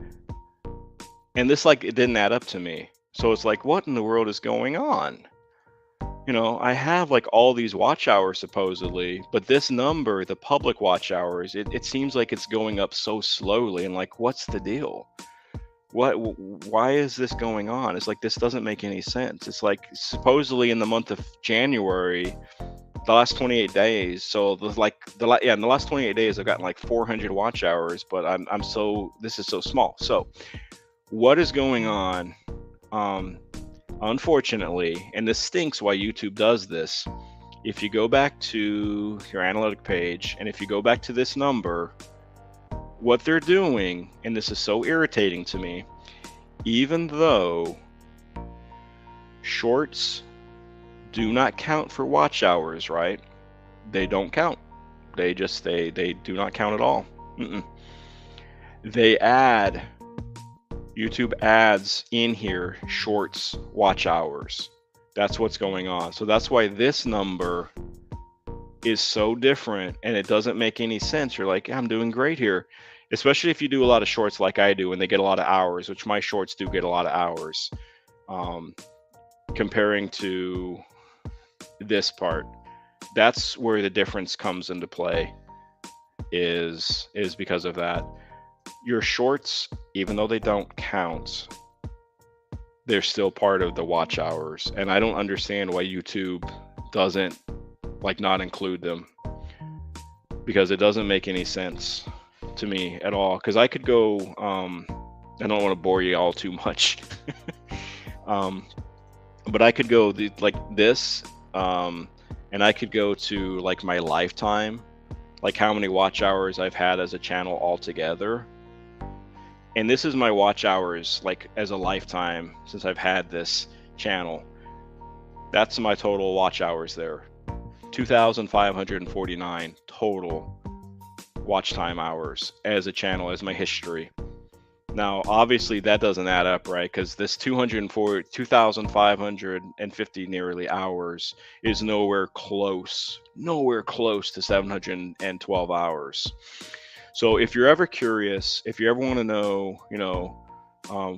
this, like, it didn't add up to me. So it's like, what in the world is going on? I have like all these watch hours supposedly, but this number, the public watch hours, it seems like it's going up so slowly. And like, what's the deal? Why is this going on? It's like, this doesn't make any sense. It's like, supposedly in the month of January, the last 28 days. So in the last 28 days, I've gotten like 400 watch hours, but this is so small. So what is going on? Unfortunately, and this stinks why YouTube does this. If you go back to your analytic page, and if you go back to this number, what they're doing, and this is so irritating to me, even though shorts do not count for watch hours, right? They don't count. They do not count at all. They add, YouTube adds in here shorts watch hours. That's what's going on. So that's why this number is so different, and it doesn't make any sense. You're like, I'm doing great here, especially if you do a lot of shorts like I do, and they get a lot of hours, which my shorts do get a lot of hours. Comparing to this part, that's where the difference comes into play, is because of that. Your shorts, even though they don't count, they're still part of the watch hours. And I don't understand why YouTube doesn't not include them, because it doesn't make any sense to me at all. Because I could go, I don't want to bore you all too much, but I could go this, and I could go to like my lifetime, like how many watch hours I've had as a channel altogether. And this is my watch hours, like as a lifetime since I've had this channel. That's my total watch hours there. 2,549 total watch time hours as a channel, as my history. Now, obviously that doesn't add up, right? Because this 2,550 nearly hours is nowhere close to 712 hours. So if you're ever curious, if you ever want to know,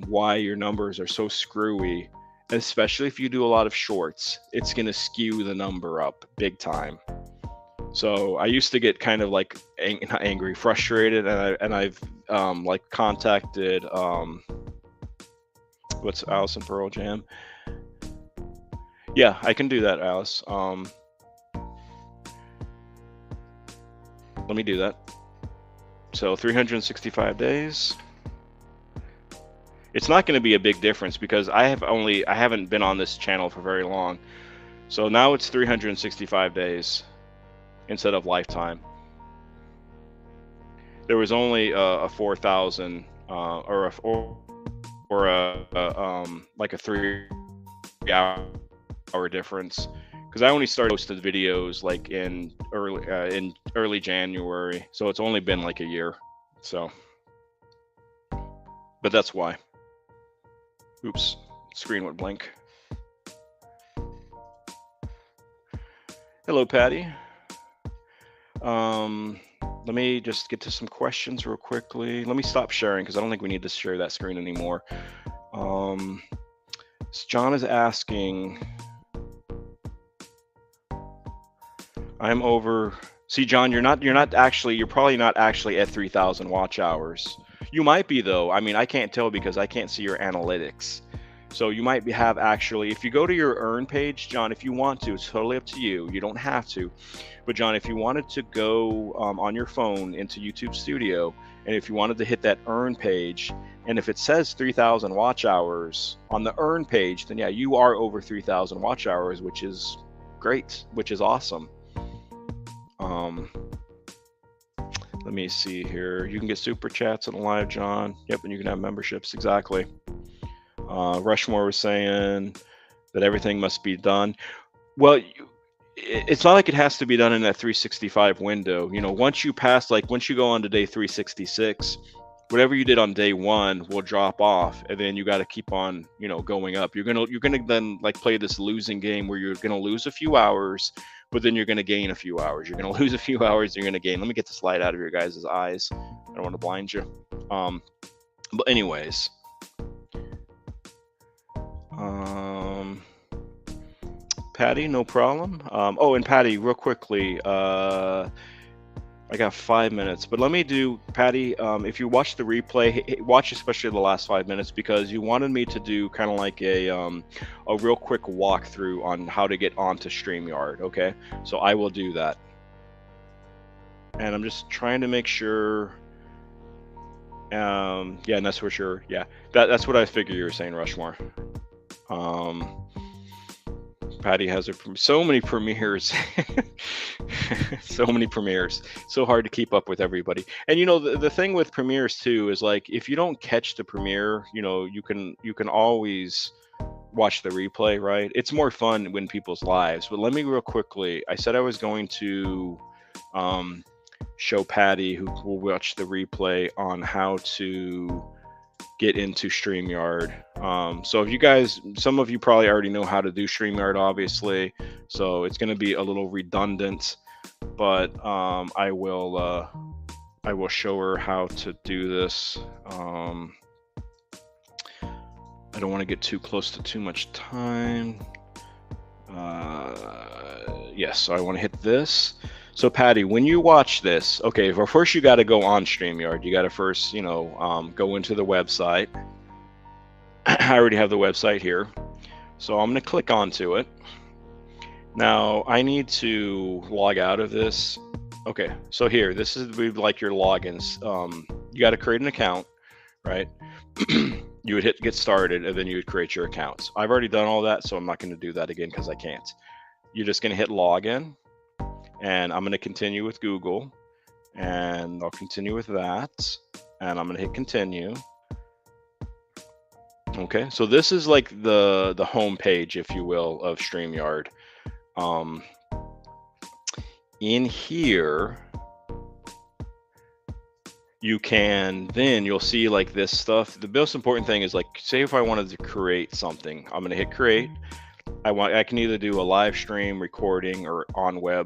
why your numbers are so screwy, especially if you do a lot of shorts, it's going to skew the number up big time. So I used to get kind of like not angry, frustrated, and I've contacted what's Alice and Pearl Jam. Yeah, I can do that, Alice. Let me do that. So 365 days. It's not going to be a big difference because I haven't been on this channel for very long. So now it's 365 days instead of lifetime. There was only a 4,000 or a 3-hour difference, because I only started posting videos like in early January, so it's only been like a year. So, but that's why. Oops, screen went blank. Hello, Patty. Let me just get to some questions real quickly. Let me stop sharing because I don't think we need to share that screen anymore. John is asking, I'm over. See, John, you're probably not actually at 3,000 watch hours. You might be though. I mean, I can't tell because I can't see your analytics. So you might have actually, if you go to your earn page, John, if you want to, it's totally up to you. You don't have to. But John, if you wanted to go on your phone into YouTube Studio, and if you wanted to hit that earn page, and if it says 3,000 watch hours on the earn page, then yeah, you are over 3,000 watch hours, which is great, which is awesome. Let me see here. You can get super chats and live, John. Yep, and you can have memberships. Exactly. Rushmore was saying that everything must be done. Well, it's not like it has to be done in that 365 window. Once you pass, like once you go on to day 366, whatever you did on day one will drop off, and then you got to keep on, going up. You're gonna then like play this losing game where you're gonna lose a few hours, but then you're gonna gain a few hours. You're gonna lose a few hours, you're gonna gain. Let me get this light out of your guys' eyes. I don't want to blind you. But anyways, Patty, no problem. Oh, and Patty, real quickly, I got 5 minutes, but let me do, Patty, if you watch the replay, watch especially the last 5 minutes, because you wanted me to do kind of like a real quick walkthrough on how to get onto StreamYard, okay? So I will do that. And I'm just trying to make sure, yeah, and that's for sure, yeah. That's what I figure you were saying, Rushmore. Patty has so many premieres. So many premieres. So hard to keep up with everybody. And the thing with premieres too is, like, if you don't catch the premiere, you can always watch the replay, right? It's more fun when people's lives. But let me real quickly, I said I was going to show Patty, who will watch the replay, on how to get into StreamYard. So if you guys, some of you probably already know how to do StreamYard, obviously, so it's going to be a little redundant, but I will show her how to do this. I don't want to get too close to too much time. Yes, so I want to hit this. So Patty, when you watch this, okay, well, first you got to go on StreamYard. You got to first, go into the website. I already have the website here. So I'm going to click onto it. Now I need to log out of this. Okay, so here, this is like your logins. You got to create an account, right? You would hit get started, and then you would create your accounts. I've already done all that, so I'm not going to do that again because I can't. You're just going to hit login. And I'm going to continue with Google, and I'll continue with that, and I'm going to hit continue. Okay, so this is like the home page, if you will, of StreamYard. In here, you'll see like this stuff. The most important thing is, like, say if I wanted to create something, I'm going to hit create. I can either do a live stream recording or on-air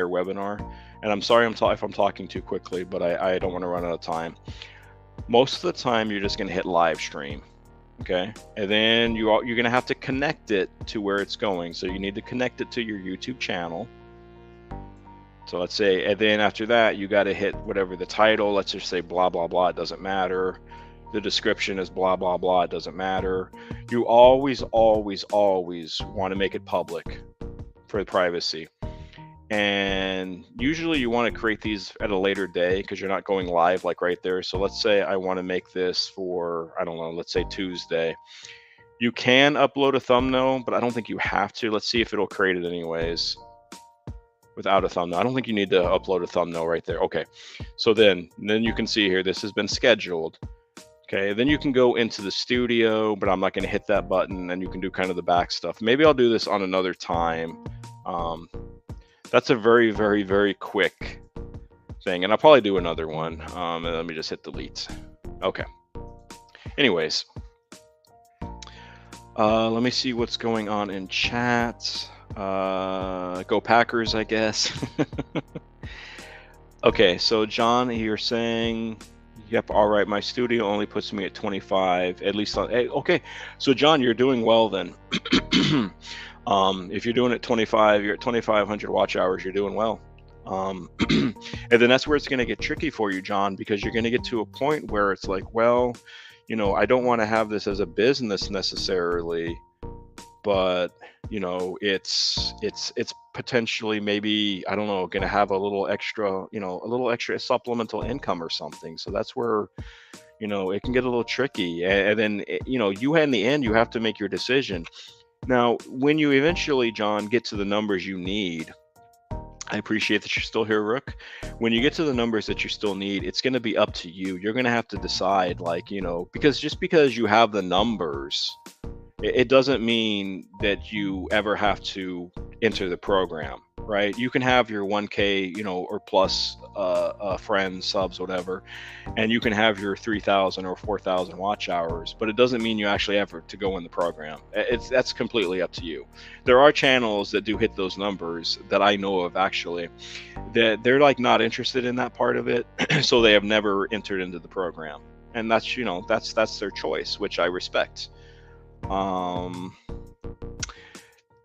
webinar. And I'm sorry if I'm talking too quickly, but I don't want to run out of time. Most of the time, you're just going to hit live stream, okay? And then you're going to have to connect it to where it's going. So you need to connect it to your YouTube channel. So let's say, and then after that, you got to hit whatever the title. Let's just say blah, blah, blah. It doesn't matter. The description is blah, blah, blah. It doesn't matter. You always, always, always want to make it public for privacy. And usually you want to create these at a later day because you're not going live like right there. So let's say I want to make this for, I don't know, let's say Tuesday. You can upload a thumbnail, but I don't think you have to. Let's see if it'll create it anyways without a thumbnail. I don't think you need to upload a thumbnail right there. Okay. So then you can see here, this has been scheduled. Okay, then you can go into the studio, but I'm not going to hit that button, and you can do kind of the back stuff. Maybe I'll do this on another time. That's a very, very, very quick thing, and I'll probably do another one. And let me just hit delete. Okay. Anyways, let me see what's going on in chat. Go Packers, I guess. Okay, so John, you're saying... Yep, all right, my studio only puts me at 25, at least on, okay, so John, you're doing well then. If you're doing it 25, you're at 2,500 watch hours, you're doing well. And then that's where it's going to get tricky for you, John, because you're going to get to a point where it's like, well, I don't want to have this as a business necessarily, but it's potentially, maybe, I don't know, going to have a little extra, supplemental income or something. So that's where, it can get a little tricky. And then, you in the end, you have to make your decision. Now, when you eventually, John, get to the numbers you need, I appreciate that you're still here, Rook. When you get to the numbers that you still need, it's going to be up to you. You're going to have to decide, like, because just because you have the numbers, it doesn't mean that you ever have to enter the program, right? You can have your 1K, or plus friends, subs, whatever, and you can have your 3,000 or 4,000 watch hours, but it doesn't mean you actually have to go in the program. That's completely up to you. There are channels that do hit those numbers that I know of, actually, that they're like not interested in that part of it, so they have never entered into the program, and that's their choice, which I respect. Um,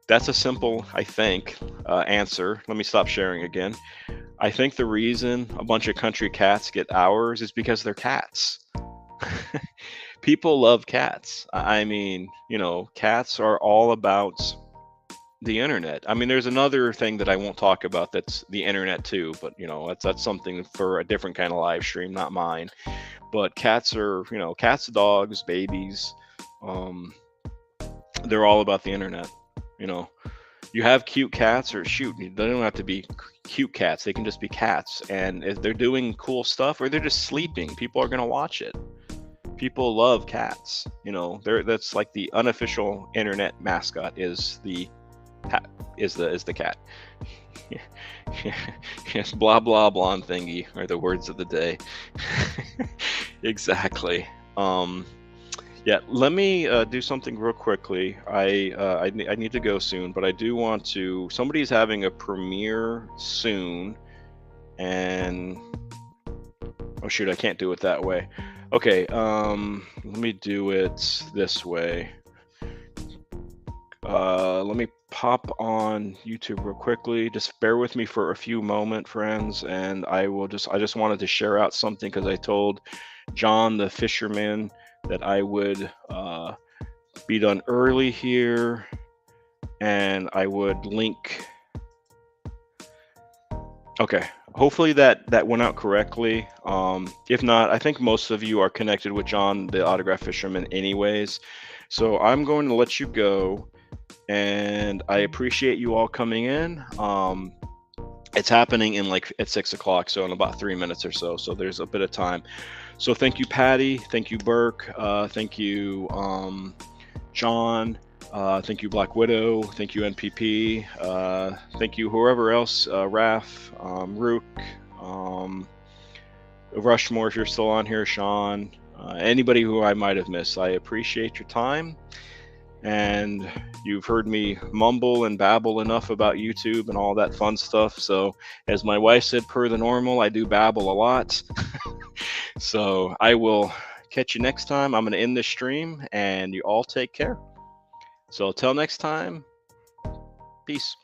that's a simple, I think, answer. Let me stop sharing again. I think the reason a bunch of country cats get hours is because they're cats. People love cats. I mean, cats are all about the internet. I mean, there's another thing that I won't talk about that's the internet too, but that's something for a different kind of live stream, not mine. But cats are, cats, dogs, babies. They're all about the internet. You know, you have cute cats, or shoot, they don't have to be cute cats. They can just be cats. And if they're doing cool stuff or they're just sleeping, people are going to watch it. People love cats. That's like the unofficial internet mascot is the cat. Yes, blah blah blonde thingy are the words of the day. Exactly. Yeah, let me do something real quickly. I need to go soon, but I do want to. Somebody's having a premiere soon, and oh shoot, I can't do it that way. Okay, let me do it this way. Let me pop on YouTube real quickly. Just bear with me for a few moments, friends, and I just wanted to share out something because I told John the fisherman that I would be done early here, and I would link. Okay, hopefully that went out correctly. If not, I think most of you are connected with John the autograph fisherman anyways, so I'm going to let you go, and I appreciate you all coming in. It's happening at 6 o'clock, so in about 3 minutes or so there's a bit of time. So thank you, Patty. Thank you, Burke. Thank you, John. Thank you, Black Widow. Thank you, NPP. Thank you, whoever else, Raf, Rook, Rushmore, if you're still on here, Sean, anybody who I might have missed. I appreciate your time. And you've heard me mumble and babble enough about YouTube and all that fun stuff. So as my wife said, per the normal, I do babble a lot. So I will catch you next time. I'm going to end this stream, and you all take care. So until next time, peace.